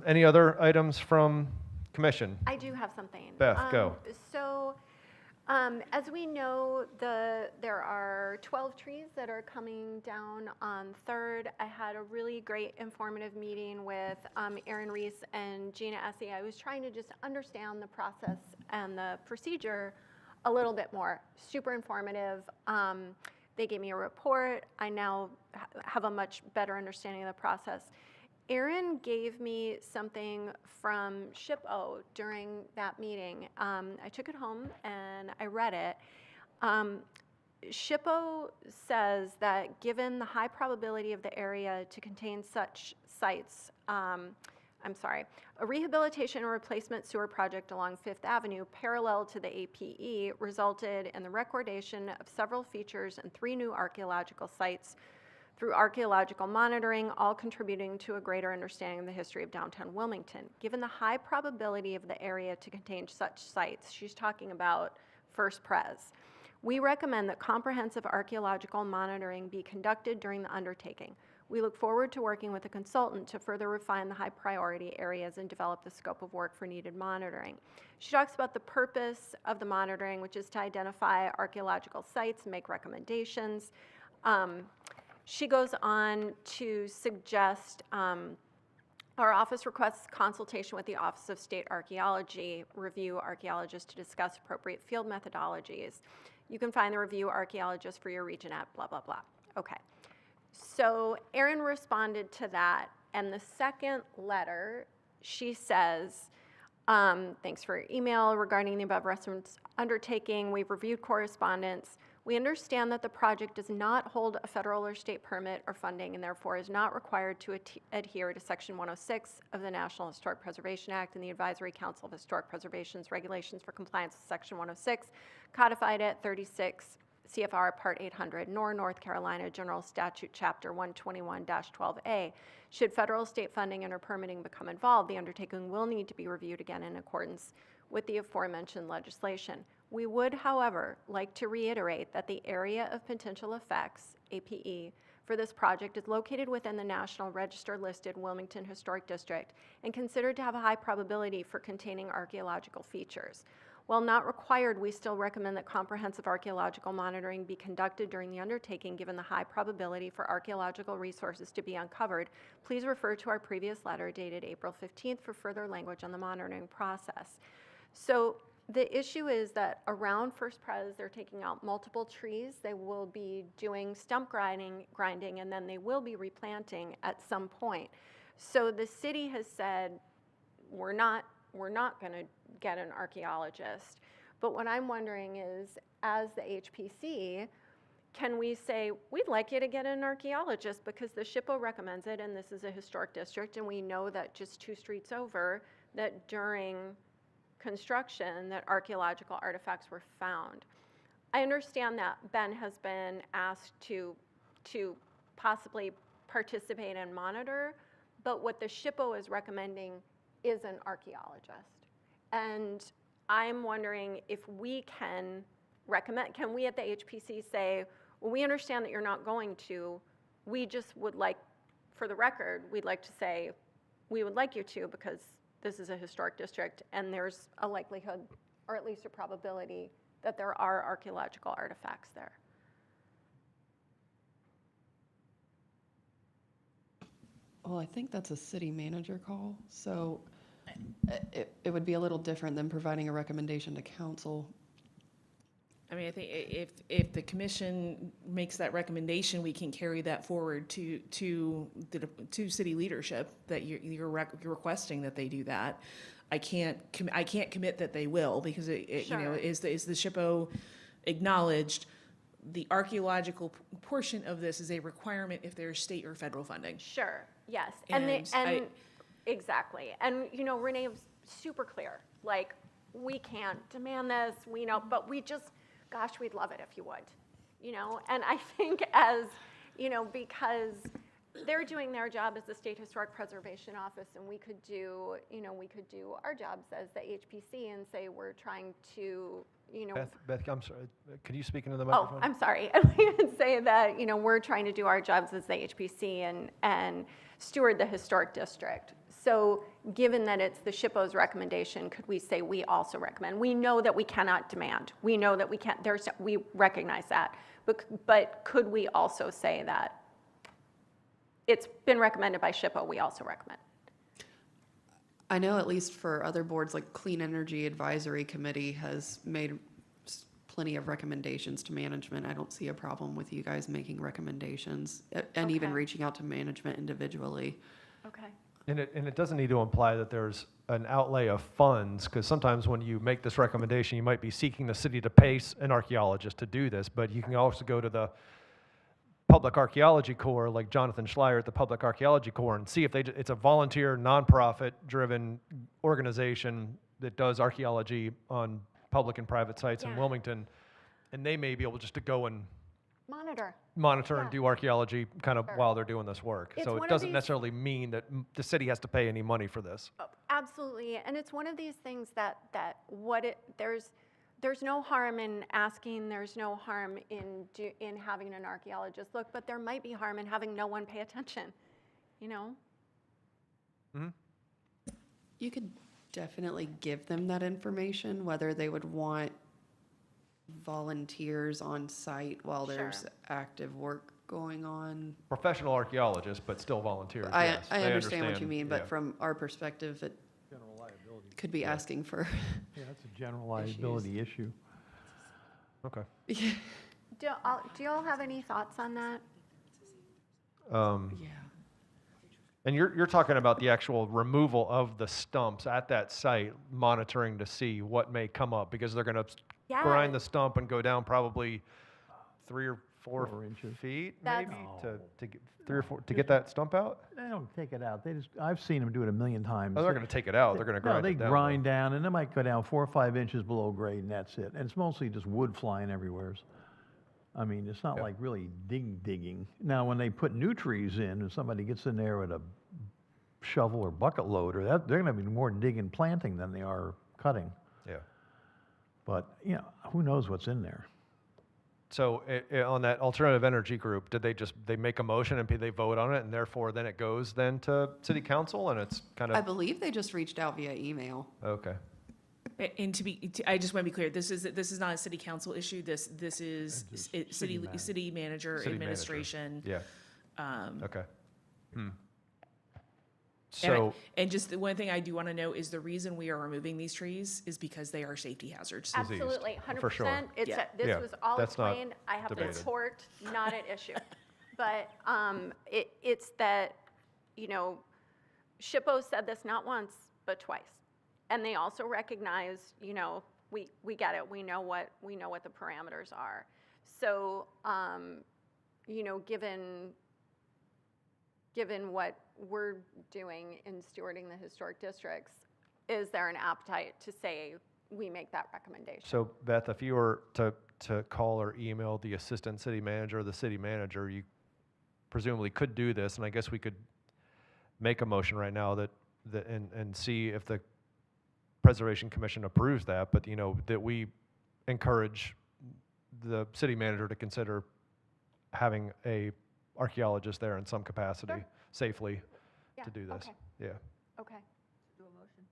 Any other items from Commission.
I do have something.
Beth, go.
So, as we know, there are 12 trees that are coming down on 3rd. I had a really great informative meeting with Erin Reese and Gina Essie. I was trying to just understand the process and the procedure a little bit more. Super informative. They gave me a report. I now have a much better understanding of the process. Erin gave me something from SHPO during that meeting. I took it home and I read it. SHPO says that given the high probability of the area to contain such sites, a rehabilitation and replacement sewer project along 5th Avenue parallel to the APE resulted in the recordation of several features and 3 new archaeological sites through archaeological monitoring, all contributing to a greater understanding of the history of downtown Wilmington. Given the high probability of the area to contain such sites, she's talking about First Pres, we recommend that comprehensive archaeological monitoring be conducted during the undertaking. We look forward to working with a consultant to further refine the high priority areas and develop the scope of work for needed monitoring. She talks about the purpose of the monitoring, which is to identify archaeological sites and make recommendations. She goes on to suggest our office requests consultation with the Office of State Archaeology, review archaeologists to discuss appropriate field methodologies. You can find the review archaeologist for your region at blah, blah, blah. Okay. So Erin responded to that, and the second letter, she says, thanks for your email regarding the above referenced undertaking. We've reviewed correspondence. We understand that the project does not hold a federal or state permit or funding and therefore is not required to adhere to Section 106 of the National Historic Preservation Act and the Advisory Council of Historic Preservation's regulations for compliance with Section 106, codified at 36 CFR Part 800, nor North Carolina General Statute Chapter 121-12A. Should federal, state funding, and or permitting become involved, the undertaking will need to be reviewed again in accordance with the aforementioned legislation. We would, however, like to reiterate that the area of potential effects, APE, for this project is located within the National Register listed Wilmington Historic District and considered to have a high probability for containing archaeological features. While not required, we still recommend that comprehensive archaeological monitoring be conducted during the undertaking given the high probability for archaeological resources to be uncovered. Please refer to our previous letter dated April 15th for further language on the monitoring process. So the issue is that around First Pres, they're taking out multiple trees. They will be doing stump grinding, and then they will be replanting at some point. So the city has said, we're not going to get an archaeologist. But what I'm wondering is, as the HPC, can we say, we'd like you to get an archaeologist because the SHPO recommends it, and this is a historic district, and we know that just 2 streets over, that during construction that archaeological artifacts were found. I understand that Ben has been asked to possibly participate and monitor, but what the SHPO is recommending is an archaeologist. And I'm wondering if we can recommend, can we at the HPC say, well, we understand that you're not going to, we just would like, for the record, we'd like to say, we would like you to because this is a historic district and there's a likelihood, or at least a probability, that there are archaeological artifacts there.
Well, I think that's a city manager call, so it would be a little different than providing a recommendation to council.
I mean, I think if the commission makes that recommendation, we can carry that forward to city leadership that you're requesting that they do that. I can't commit that they will because
Sure.
You know, is the SHPO acknowledged the archaeological portion of this is a requirement if there's state or federal funding.
Sure. Yes. Exactly. And you know, Renee was super clear. Like, we can't demand this. We know, but we just. Gosh, we'd love it if you would, you know? And I think as, you know, because they're doing their job as the State Historic Preservation Office, and we could do, you know, we could do our jobs as the HPC and say we're trying to, you know.
Beth, I'm sorry. Could you speak into the microphone?
Oh, I'm sorry. We would say that, you know, we're trying to do our jobs as the HPC and steward the historic district. So given that it's the SHPO's recommendation, could we say we also recommend? We know that we cannot demand. We know that we can't, we recognize that. But could we also say that it's been recommended by SHPO, we also recommend?
I know at least for other boards, like Clean Energy Advisory Committee has made plenty of recommendations to management. I don't see a problem with you guys making recommendations and even
Okay.
reaching out to management individually.
Okay.
And it doesn't need to imply that there's an outlay of funds, because sometimes when you make this recommendation, you might be seeking the city to pay an archaeologist to do this, but you can also go to the Public Archaeology Corps, like Jonathan Schleier at the Public Archaeology Corps, and see if it's a volunteer, nonprofit-driven organization that does archaeology on public and private sites in Wilmington, and they may be able just to go and monitor and do archaeology kind of while they're doing this work.
It's
So
one
it
of
doesn't
these-
necessarily mean that the city has to pay any money for this.
Absolutely, and it's one of these things there's no harm in asking, there's no harm in having an archaeologist look, but there might be harm in having no one pay attention, you know?
Mm-hmm.
You could definitely give them that information, whether they would want volunteers on site while there's active work going on.
Professional archaeologists, but still volunteers,
I
yes.
I
They
understand what you mean, but
yeah.
from our perspective, it
General liability.
could be asking for.
Yeah, that's a general liability issue.
Okay.
Do y'all have any thoughts on that?
Yeah.
And you're talking about the actual removal of the stumps at that site, monitoring to see what may come up, because they're going to grind the stump and go down probably 3 or 4
inches.
feet,
That's-
maybe, to get 3 or 4 to get that stump out.
They don't take it out. I've seen them do it a million times.
Oh, they're going to take it out. They're going to grind
No,
it
they
down.
grind down, and they might go down 4 or 5 inches below grade, and that's it. And it's mostly just wood flying everywhere. I mean, it's not like really digging. Now, when they put new trees in, and somebody gets in there with a shovel or bucket loader, they're going to be more digging planting than they are cutting.
Yeah.
But, you know, who knows what's in there?
So on that alternative energy group, did they make a motion and they vote on it, and therefore then it goes then to city council, and it's kind of?
I believe they just reached out via email.
Okay.
And I just want to be clear, this is not a city council issue, this is city manager administration.
Yeah. Okay.
And
So,
and just the one thing I do want to know is the reason we are removing these trees is because they are safety hazards.
Absolutely, 100%.
For sure.
This
Yeah,
was all
that's not
explained. I have the
debated.
report, not an issue. But it's that, you know, SHPO said this not once, but twice. And they also recognize, you know, we get it. We know what the parameters are. So, you know, given what we're doing in stewarding the historic districts, is there an appetite to say we make that recommendation?
so Beth, if you were to call or email the assistant city manager or the city manager, you presumably could do this, and I guess we could make a motion right now and see if the Preservation Commission approves that, but you know, that we encourage the city manager to consider having a archaeologist there in some capacity safely to do this.
Okay.
Yeah.
Okay. Do a motion.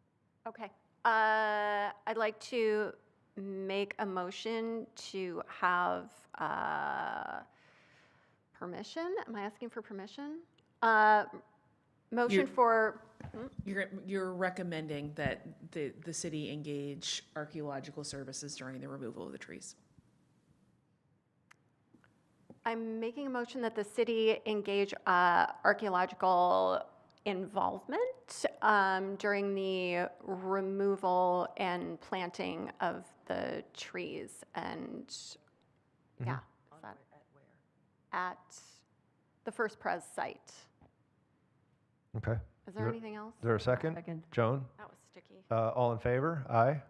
Okay. I'd like to make a motion to have permission. Am I asking for permission? Motion
You're-
for.
You're recommending that the city engage archaeological services during the removal of the trees.
I'm making a motion that the city engage archaeological involvement during the removal and planting of the trees. And yeah, is that at the First Pres site.
Okay.
Is there anything else?
Is there a second?
Second.
Joan?
That was sticky.
All in favor? Aye?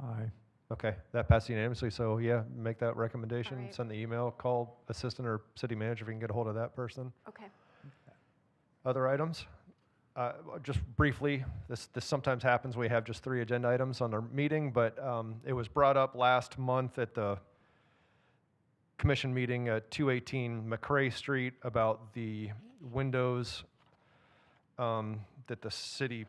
Aye.
Okay, that passed unanimously, so yeah, make that recommendation,
All right.
send the email, call assistant or city manager if you can get a hold of that person.
Okay.
Other items? Just briefly, this sometimes happens, we have just 3 agenda items on our meeting, but it was brought up last month at the commission meeting at 218 McRae Street about the windows that that the city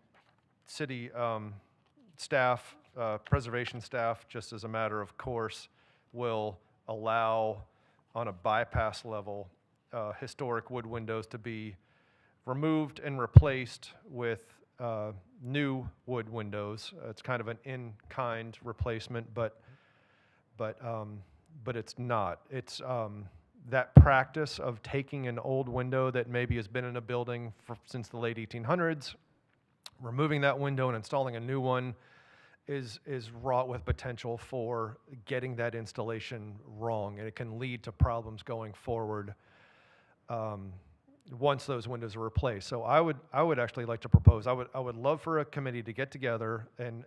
staff, preservation staff, just as a matter of course, will allow on a bypass level historic wood windows to be removed and replaced with new wood windows. It's kind of an in-kind replacement, but it's not. It's that practice of taking an old window that maybe has been in a building since the late 1800s, removing that window and installing a new one is wrought with potential for getting that installation wrong, and it can lead to problems going forward once those windows are replaced. So I would actually like to propose, I would love for a committee to get together, and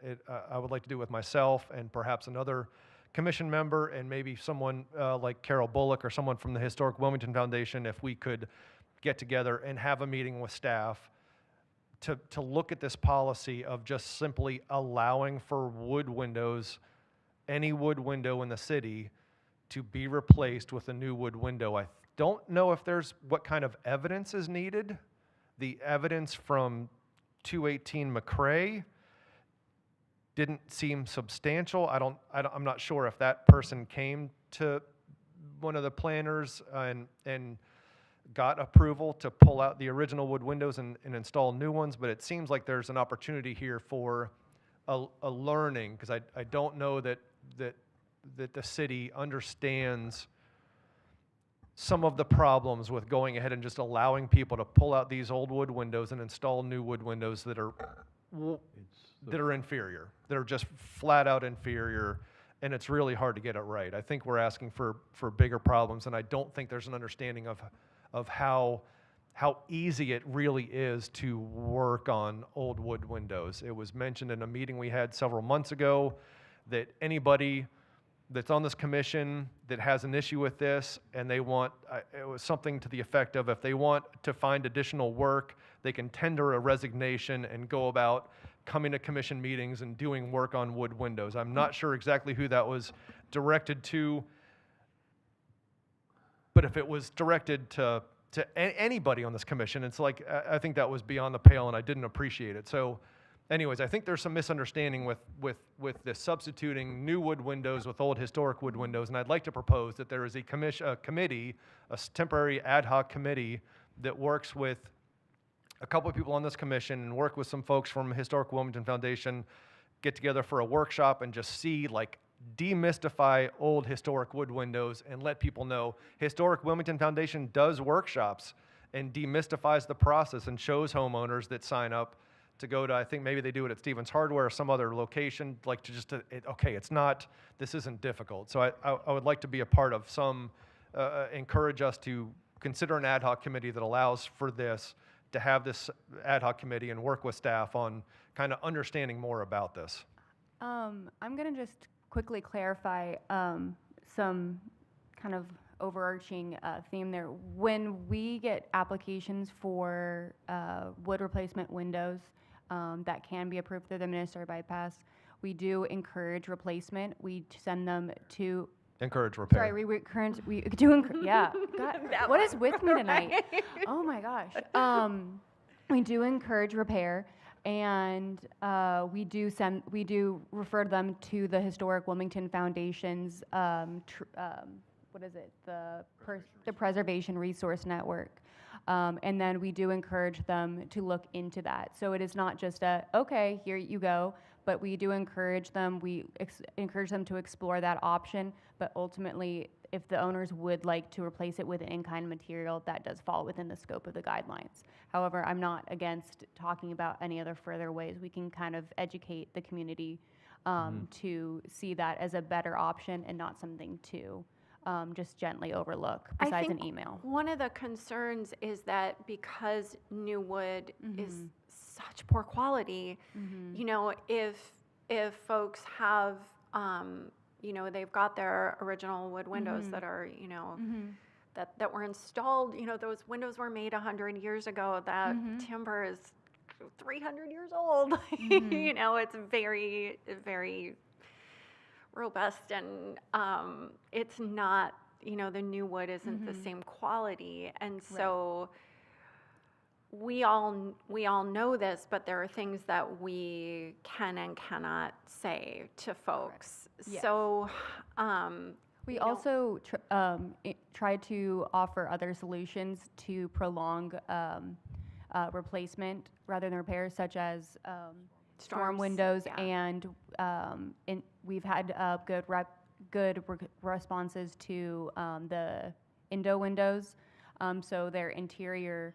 I would like to do it with myself and perhaps another commission member and maybe someone like Carol Bullock or someone from the Historic Wilmington Foundation, if we could get together and have a meeting with staff to look at this policy of just simply allowing for wood windows, any wood window in the city, to be replaced with a new wood window. I don't know if there's what kind of evidence is needed. The evidence from 218 McCrae didn't seem substantial. I'm not sure if that person came to one of the planners and got approval to pull out the original wood windows and install new ones, but it seems like there's an opportunity here for a learning, because I don't know that the city understands some of the problems with going ahead and just allowing people to pull out these old wood windows and install new wood windows that are inferior. They're just flat out inferior, and it's really hard to get it right. I think we're asking for bigger problems, and I don't think there's an understanding of how easy it really is to work on old wood windows. It was mentioned in a meeting we had several months ago that anybody that's on this commission that has an issue with this and they want, it was something to the effect of, if they want to find additional work, they can tender a resignation and go about coming to commission meetings and doing work on wood windows. I'm not sure exactly who that was directed to, but if it was directed to anybody on this commission, it's like, I think that was beyond the pale and I didn't appreciate it. So anyways, I think there's some misunderstanding with the substituting new wood windows with old historic wood windows, and I'd like to propose that there is a committee, a temporary ad hoc committee that works with a couple of people on this commission and work with some folks from Historic Wilmington Foundation, get together for a workshop and just see, like, demystify old historic wood windows and let people know Historic Wilmington Foundation does workshops and demystifies the process and shows homeowners that sign up to go to, I think maybe they do it at Stevens Hardware or some other location, like okay, it's not, this isn't difficult. So I would like to be a part of some, encourage us to consider an ad hoc committee that allows for this, to have this ad hoc committee and work with staff on kind of understanding more about this.
I'm going to just quickly clarify some kind of overarching theme there. When we get applications for wood replacement windows that can be approved through the ministerial bypass, we do encourage replacement. We send them to
encourage repair.
Sorry, we do yeah. God, what is with me tonight? Oh my gosh. We do encourage repair, and we do refer them to the Historic Wilmington Foundation's what is it? The Preservation Resource Network. And then we do encourage them to look into that. So it is not just okay, here you go, but we do encourage them. We encourage them to explore that option, but ultimately, if the owners would like to replace it with an in-kind material, that does fall within the scope of the guidelines. However, I'm not against talking about any other further ways we can kind of educate the community to see that as a better option and not something to just gently overlook besides an email.
One of the concerns is that because new wood is such poor quality, you know, if folks have, you know, they've got their original wood windows that are, you know, that were installed, you know, those windows were made 100 years ago. That timber is 300 years old. You know, it's very, very robust, and it's not, you know, the new wood isn't the same quality, and so we all know this, but there are things that we can and cannot say to folks.
Yes.
So,
We
you know,
also try to offer other solutions to prolong replacement rather than repairs, such as storm
Storms,
windows,
yeah.
and we've had good responses to the Indo windows. So they're interior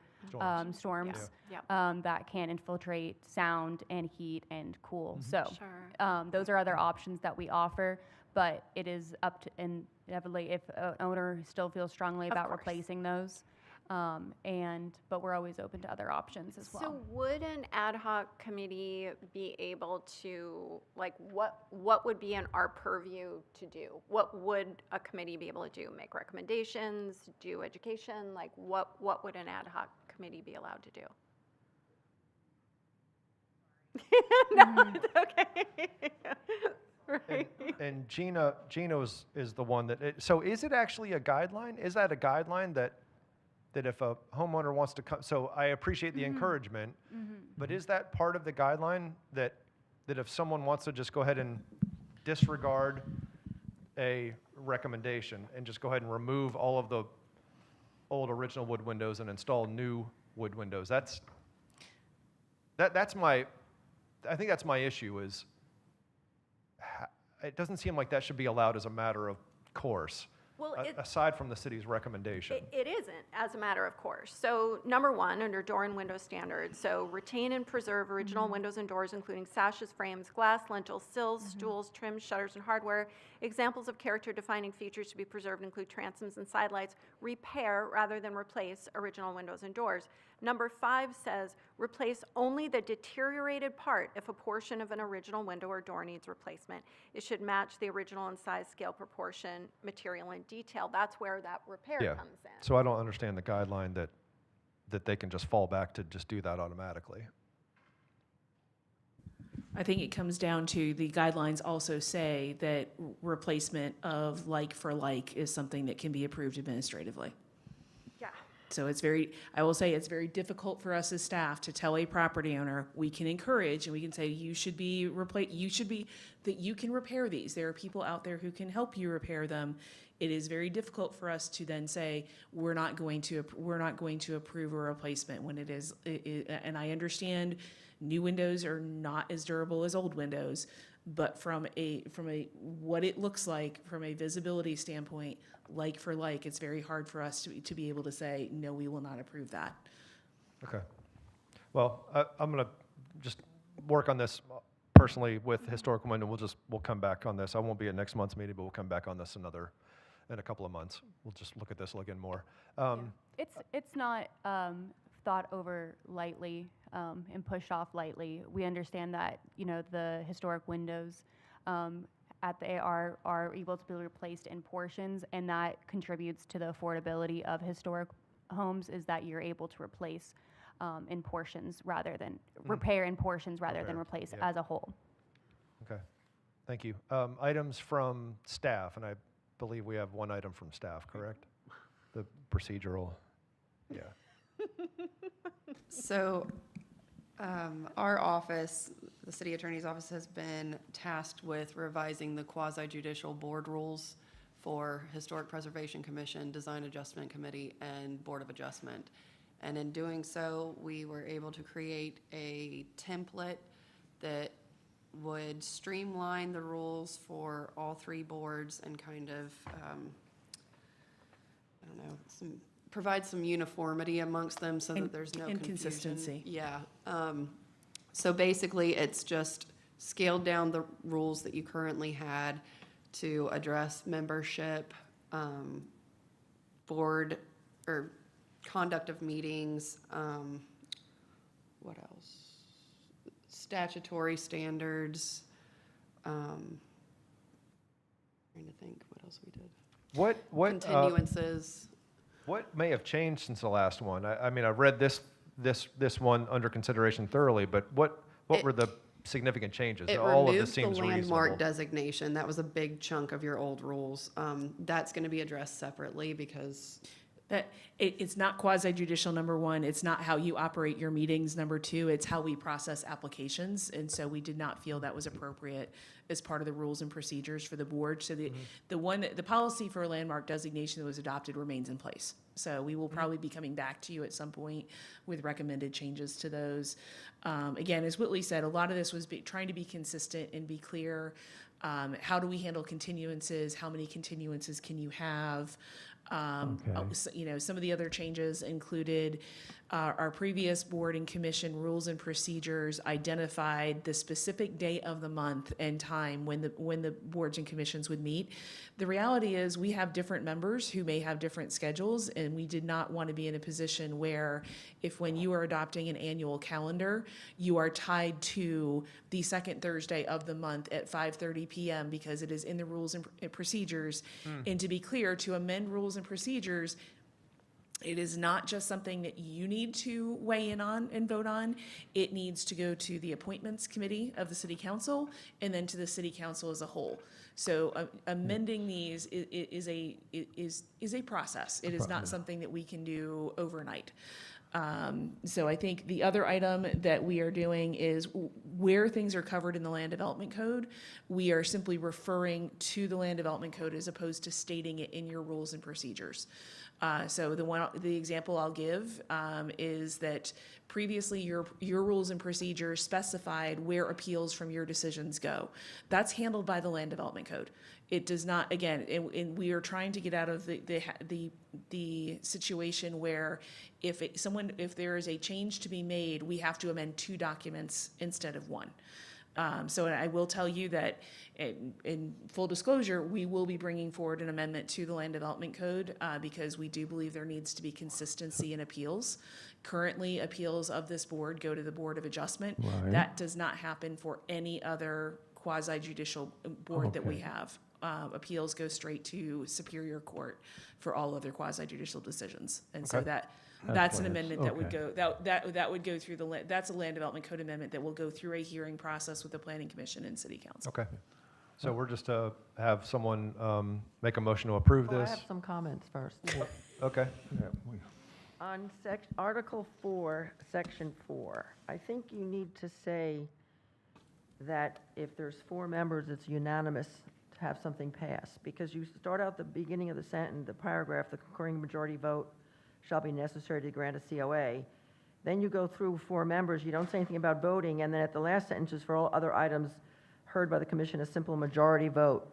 storms
Yeah.
that can infiltrate sound and heat and cool. So
Sure.
those are other options that we offer, but it is up to, inevitably, if an owner still feels strongly
Of
about
course.
replacing those. But we're always open to other options as well.
So would an ad hoc committee be able to, like, what would be in our purview to do? What would a committee be able to do? Make recommendations, do education? Like, what would an ad hoc committee be allowed to do? No, it's okay. Right.
And Gina is the one that, so is it actually a guideline? Is that a guideline that if a homeowner wants to come, so I appreciate the encouragement, but is that part of the guideline that if someone wants to just go ahead and disregard a recommendation and just go ahead and remove all of the old original wood windows and install new wood windows? That's my, I think that's my issue is, it doesn't seem like that should be allowed as a matter of course,
Well,
aside from the city's recommendation.
It isn't, as a matter of course. So number one, under door and window standards, so retain and preserve original windows and doors, including sashes, frames, glass, lintels, sills, stools, trims, shutters, and hardware. Examples of character-defining features to be preserved include transoms and sidelights. Repair, rather than replace, original windows and doors. Number 5 says, replace only the deteriorated part if a portion of an original window or door needs replacement. It should match the original in size, scale, proportion, material, and detail. That's where that repair comes in.
So I don't understand the guideline that they can just fall back to just do that automatically.
I think it comes down to the guidelines also say that replacement of like for like is something that can be approved administratively.
Yeah.
So I will say it's very difficult for us as staff to tell a property owner, we can encourage and we can say, you can repair these. There are people out there who can help you repair them. It is very difficult for us to then say, we're not going to approve a replacement when it is, and I understand new windows are not as durable as old windows, but from a what it looks like from a visibility standpoint, like for like, it's very hard for us to be able to say, no, we will not approve that.
Okay. Well, I'm going to just work on this personally with historical window. We'll come back on this. I won't be at next month's meeting, but we'll come back on this in a couple of months. We'll just look at this again more.
It's not thought over lightly and pushed off lightly. We understand that, the historic windows at the AR are able to be replaced in portions, and that contributes to the affordability of historic homes, is that you're able to replace in portions rather than repair in portions rather than replace as a whole.
Okay. Thank you. Items from staff, and I believe we have one item from staff, correct? The procedural, yeah.
So our office, the city attorney's office, has been tasked with revising the quasi-judicial board rules for Historic Preservation Commission, Design Adjustment Committee, and Board of Adjustment. And in doing so, we were able to create a template that would streamline the rules for all 3 boards and kind of, provide some uniformity amongst them so that there's no confusion.
Consistency.
Yeah. So basically, it's just scaled down the rules that you currently had to address membership, board, or conduct of meetings, what else? Statutory standards. Trying to think what else we did.
What
Continuances.
What may have changed since the last one? I mean, I read this one under consideration thoroughly, but what were the significant changes?
It
All of this
removed
seems
the landmark
reasonable.
designation. That was a big chunk of your old rules. That's going to be addressed separately because
It's not quasi judicial, number one. It's not how you operate your meetings, number two. It's how we process applications. And so we did not feel that was appropriate as part of the rules and procedures for the board. So the policy for landmark designation that was adopted remains in place. So we will probably be coming back to you at some point with recommended changes to those. Again, as Whitley said, a lot of this was trying to be consistent and be clear. How do we handle continuances? How many continuances can you have? Some of the other changes included our previous board and commission rules and procedures identified the specific day of the month and time when the boards and commissions would meet. The reality is we have different members who may have different schedules, and we did not want to be in a position where when you are adopting an annual calendar, you are tied to the second Thursday of the month at 5:30 p.m. because it is in the rules and procedures. And to be clear, to amend rules and procedures, it is not just something that you need to weigh in on and vote on. It needs to go to the appointments committee of the city council and then to the city council as a whole. So amending these is a process. It is not something that we can do overnight. So I think the other item that we are doing is where things are covered in the land development code, we are simply referring to the land development code as opposed to stating it in your rules and procedures. So the example I'll give is that previously your rules and procedures specified where appeals from your decisions go. That's handled by the land development code. It does not, again, and we are trying to get out of the situation where if there is a change to be made, we have to amend 2 documents instead of 1. So I will tell you that in full disclosure, we will be bringing forward an amendment to the land development code because we do believe there needs to be consistency in appeals. Currently, appeals of this board go to the Board of Adjustment.
Right.
That does not happen for any other quasi-judicial board that we have. Appeals go straight to Superior Court for all other quasi-judicial decisions. And so that's an amendment that would go, that would go through that's a land development code amendment that will go through a hearing process with the Planning Commission and City Council.
Okay. So we're just to have someone make a motion to approve
Oh, I
this?
have some comments first.
Okay.
On Article 4, Section 4, I think you need to say that if there's 4 members, it's unanimous to have something pass, because you start out the beginning of the sentence, the paragraph, the concurring majority vote shall be necessary to grant a COA. Then you go through 4 members, you don't say anything about voting, and then at the last sentence is for all other items heard by the commission, a simple majority vote.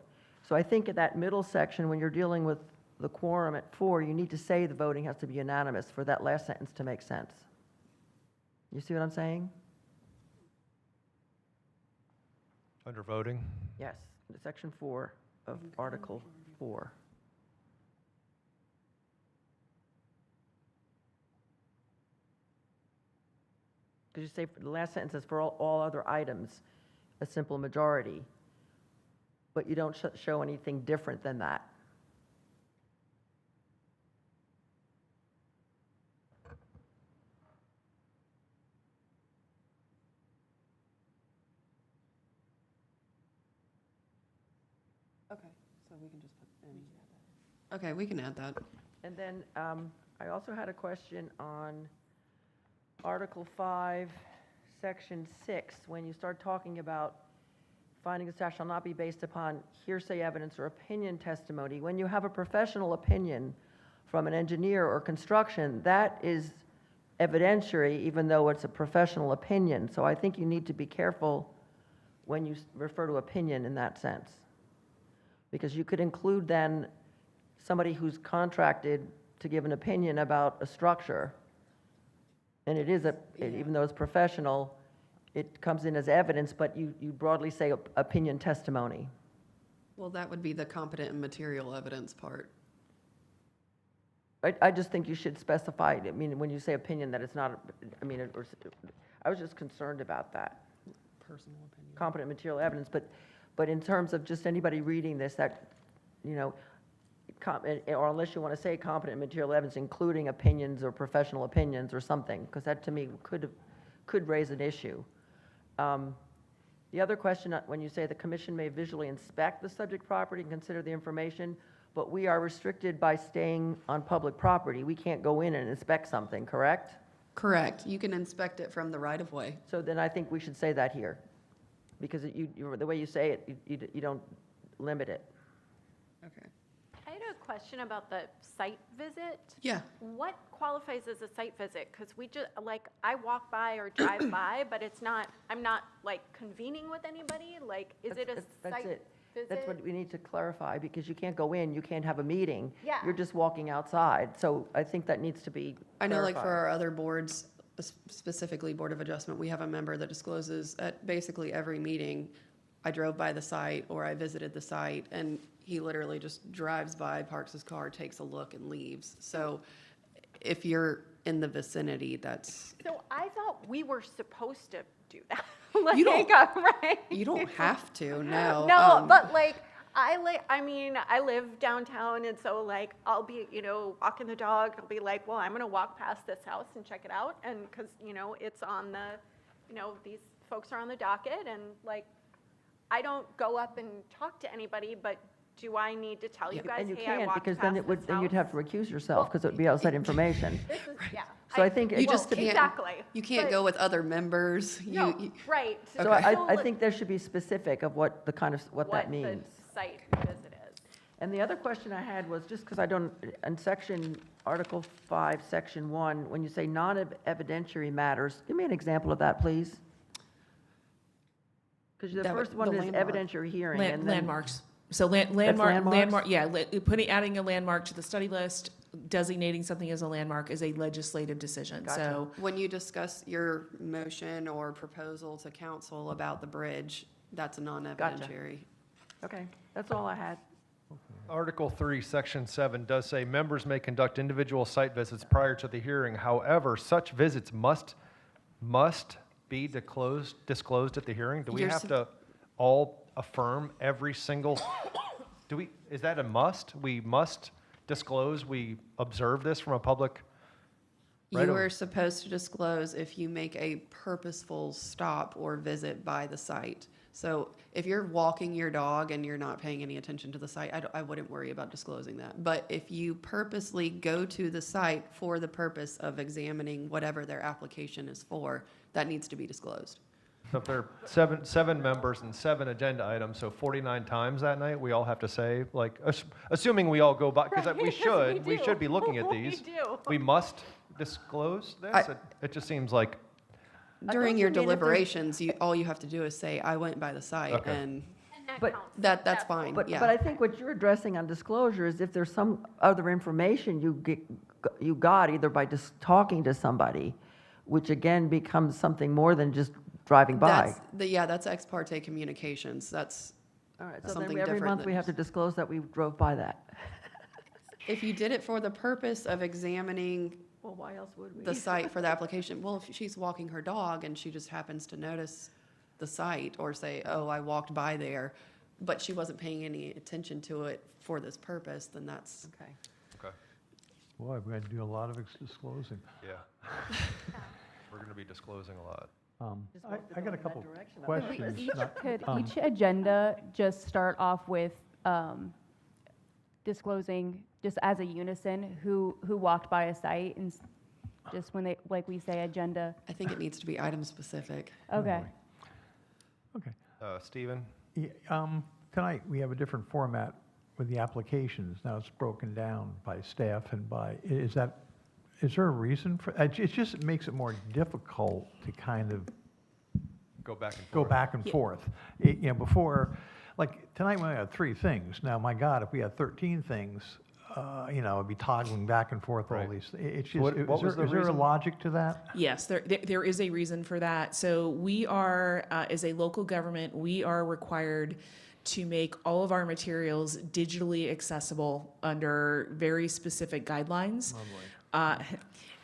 So I think at that middle section, when you're dealing with the quorum at 4, you need to say the voting has to be unanimous for that last sentence to make sense. You see what I'm saying?
Under voting?
Yes, Section 4 of Article 4. Because you say the last sentence is for all other items, a simple majority, but you don't show anything different than that.
Okay, so we can just put any. Okay, we can add that.
And then I also had a question on Article 5, Section 6, when you start talking about findings of fact shall not be based upon hearsay evidence or opinion testimony. When you have a professional opinion from an engineer or construction, that is evidentiary, even though it's a professional opinion. So I think you need to be careful when you refer to opinion in that sense. Because you could include then somebody who's contracted to give an opinion about a structure, and it is even though it's professional, it comes in as evidence, but you broadly say opinion testimony.
Well, that would be the competent and material evidence part.
I just think you should specify, I mean, when you say opinion, that it's not, I mean, I was just concerned about that.
Personal opinion.
Competent material evidence, but in terms of just anybody reading this, that, you know, or unless you want to say competent material evidence, including opinions or professional opinions or something, because that to me could raise an issue. The other question, when you say the commission may visually inspect the subject property and consider the information, but we are restricted by staying on public property. We can't go in and inspect something, correct?
Correct. You can inspect it from the right-of-way.
So then I think we should say that here, because the way you say it, you don't limit it.
Okay.
I had a question about the site visit.
Yeah.
What qualifies as a site visit? Because we just, like, I walk by or drive by, but it's not, I'm not like convening with anybody. Like, is it a
That's
site
it.
visit?
That's what we need to clarify, because you can't go in, you can't have a meeting.
Yeah.
You're just walking outside. So I think that needs to be
I know, like, for
clarified.
our other boards, specifically Board of Adjustment, we have a member that discloses at basically every meeting, I drove by the site or I visited the site, and he literally just drives by, parks his car, takes a look, and leaves. So if you're in the vicinity, that's,
So I thought we were supposed to do that. Like,
You don't-
right?
you don't have to, no.
No, but like, I mean, I live downtown, and so like, I'll be, walking the dog, I'll be like, well, I'm gonna walk past this house and check it out, and, cause, it's on the, these folks are on the docket, and like, I don't go up and talk to anybody, but do I need to tell you guys,
And you
hey, I
can't,
walked
because
past
then
this
then you'd
house?
have to recuse yourself, because it would be outside information.
This is, yeah.
So I think
You
it-
just
well,
can't,
exactly.
you can't
But-
go with other members.
No, right.
So I think there should be specific of what that means.
What the site visit is.
And the other question I had was, just because I don't, in Article 5, Section 1, when you say non-evidentiary matters, give me an example of that, please. Because the
That would-
first one
the
is
landmark.
evidentiary hearing. and then-
Landmarks. So
landmarks?
adding a landmark to the study list, designating something as a landmark is a legislative decision.
Gotcha.
So
When you discuss your motion or proposal to council about the bridge, that's a non-evidentiary.
Okay, that's all I had.
Article 3, Section 7 does say members may conduct individual site visits prior to the hearing. However, such visits must be disclosed at the hearing. Do we
You're
have
sup-
to all affirm every single, is that a must? We must disclose, we observe this from a public right
You
of-
are supposed to disclose if you make a purposeful stop or visit by the site. So if you're walking your dog and you're not paying any attention to the site, I wouldn't worry about disclosing that. But if you purposely go to the site for the purpose of examining whatever their application is for, that needs to be disclosed.
So if there are seven members and 7 agenda items, so 49 times that night, we all have to say, like, assuming we all go by, because we should be looking at these.
We do.
We must disclose this? It just seems like,
During
you
your
mean if there's-
deliberations, all you have to do is say, I went by the site,
Okay.
and
But-
that's fine,
But
yeah.
I think what you're addressing on disclosure is if there's some other information you got either by just talking to somebody, which again becomes something more than just driving by.
That's ex parte communications, that's
All right, so
something
then every
different
month
than
we have to disclose that we drove by that.
If you did it for the purpose of examining
Well, why else would we?
the site for the application, well, if she's walking her dog and she just happens to notice the site or say, oh, I walked by there, but she wasn't paying any attention to it for this purpose, then that's.
Okay.
Boy, we had to do a lot of disclosing.
yeah. We're going to be disclosing a lot.
I got a couple
direction.
questions.
Could each agenda just start off with disclosing, just as a unison, who walked by a site, and just when they, like we say, agenda?
I think it needs to be item specific.
Okay.
Okay.
Stephen?
Yeah, tonight, we have a different format with the applications. Now it's broken down by staff and is there a reason for, it just makes it more difficult to kind of
Go back and
go
forth.
back and forth. Before, like, tonight we had 3 things. Now, my God, if we had 13 things, it'd be toggling back and forth all
Right.
these. It's just,
What was the
is there a
reason?
logic to that?
yes, there is a reason for that. So we are, as a local government, we are required to make all of our materials digitally accessible under very specific guidelines.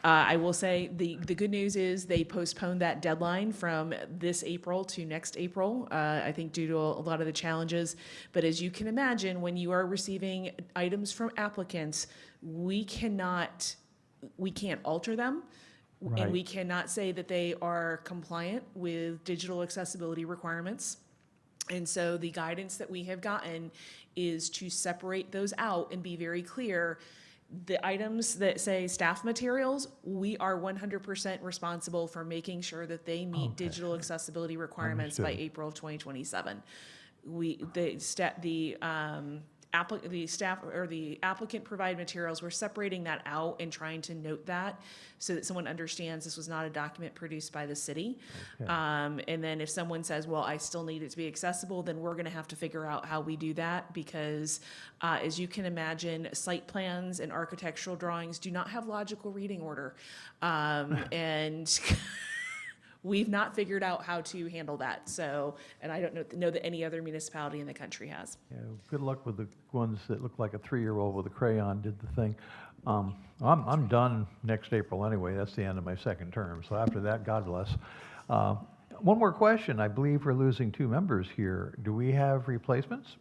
I will say the good news is they postponed that deadline from this April to next April, I think due to a lot of the challenges. But as you can imagine, when you are receiving items from applicants, we can't alter them.
Right.
And we cannot say that they are compliant with digital accessibility requirements. And so the guidance that we have gotten is to separate those out and be very clear. The items that say staff materials, we are 100% responsible for making sure that they meet digital accessibility requirements by
Understood.
April of 2027. The applicant provided materials, we're separating that out and trying to note that so that someone understands this was not a document produced by the city. And then if someone says, well, I still need it to be accessible, then we're gonna have to figure out how we do that because as you can imagine, site plans and architectural drawings do not have logical reading order. And we've not figured out how to handle that. So, and I don't know that any other municipality in the country has.
Yeah, good luck with the ones that look like a 3-year-old with a crayon did the thing. I'm done next April anyway. That's the end of my second term. So after that, God bless. One more question. I believe we're losing 2 members here. Do we have replacements?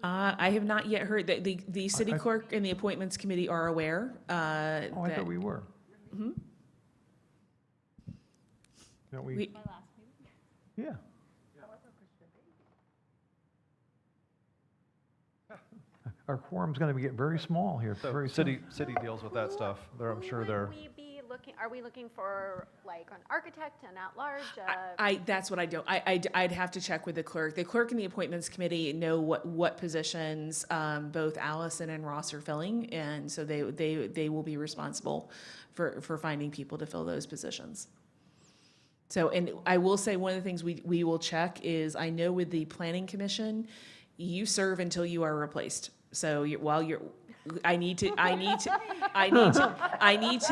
I have not yet heard that the city clerk and the appointments committee are aware.
I thought we were.
Mhm.
Don't we? Yeah. Our quorum's going to get very small here
So
very soon.
city deals with that stuff. I'm sure they're.
Would we be looking, are we looking for like an architect, an at-large?
That's what I don't. I'd have to check with the clerk. The clerk and the appointments committee know what positions both Allison and Ross are filling, and so they will be responsible for finding people to fill those positions. So, and I will say one of the things we will check is I know with the planning commission, you serve until you are replaced. So I need to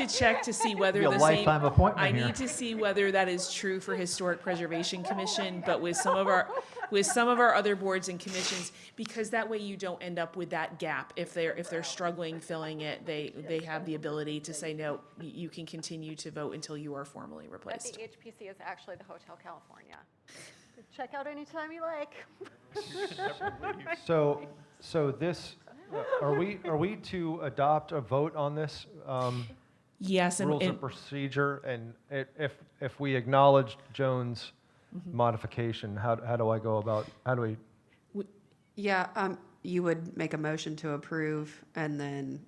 check to see whether
Be a
the
lifetime
same.
appointment
I
here.
need to see whether that is true for Historic Preservation Commission, but with some of our other boards and commissions, because that way you don't end up with that gap. If they're struggling filling it, they have the ability to say no. You can continue to vote until you are formally
But
replaced.
the HPC is actually the Hotel California. Check out anytime you like.
So this, are we to adopt a vote on this?
Yes,
Rules of procedure, and if we acknowledge Joan's modification, how do I go about, how do we?
Yeah, you would make a motion to approve, and then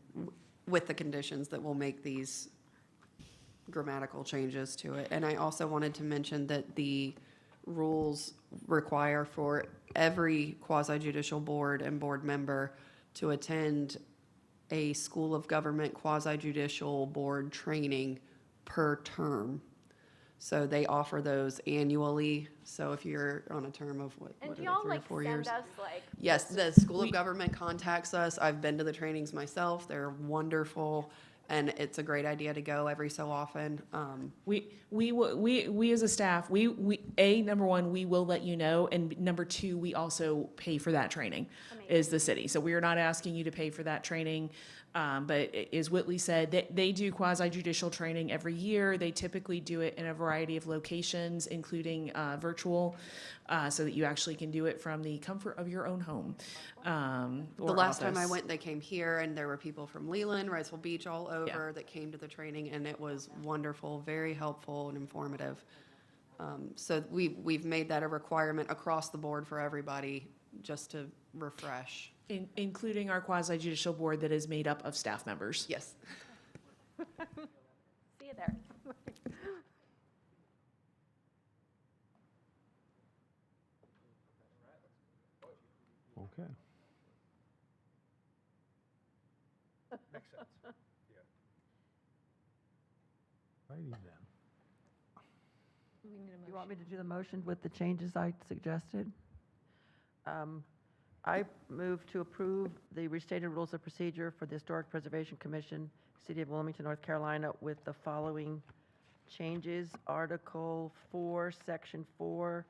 with the conditions that we'll make these grammatical changes to it. And I also wanted to mention that the rules require for every quasi-judicial board and board member to attend a School of Government quasi-judicial board training per term. So they offer those annually. So if you're on a term of what
And
are
do
they,
y'all
3 or
like
4
send
years?
us like?
Yes, the School of Government contacts us. I've been to the trainings myself. They're wonderful, and it's a great idea to go every so often.
We as a staff, number one, we will let you know, and number two, we also pay for that training as the city. So we are not asking you to pay for that training. But as Whitley said, they do quasi-judicial training every year. They typically do it in a variety of locations, including virtual, so that you actually can do it from the comfort of your own home.
The last time I went, they came here, and there were people from Leland, Riceville Beach, all over that came to the training, and it was wonderful, very helpful and informative. So we've made that a requirement across the board for everybody, just to refresh.
Including our quasi-judicial board that is made up of staff members.
Yes.
See you there.
Okay.
Makes sense.
Righty then.
You want me to do the motion with the changes I suggested? I move to approve the restated rules of procedure for the Historic Preservation Commission, City of Wilmington, North Carolina, with the following changes. Article 4, Section 4.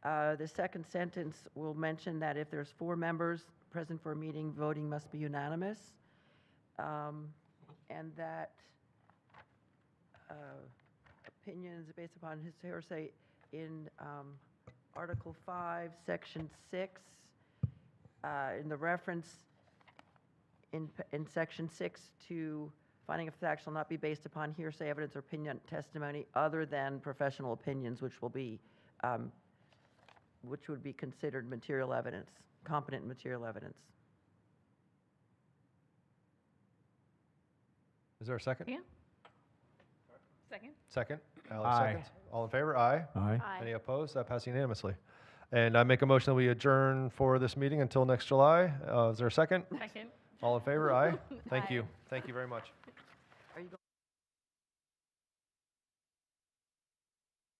The second sentence will mention that if there's 4 members present for a meeting, voting must be unanimous. And that opinions based upon his hearsay in Article 5, Section 6, in the reference in Section 6 to finding of fact shall not be based upon hearsay, evidence, or opinion, testimony other than professional opinions, which will be which would be considered material evidence, competent material evidence.
Is there a second?
Yeah. Second?
Second. Alex
Aye.
seconds. All in favor? Aye.
Aye.
Aye.
Any opposed? That passed unanimously. And I make a motion that we adjourn for this meeting until next July. Is there a second?
Second.
All in favor? Aye. Thank
Aye.
you. Thank you very much.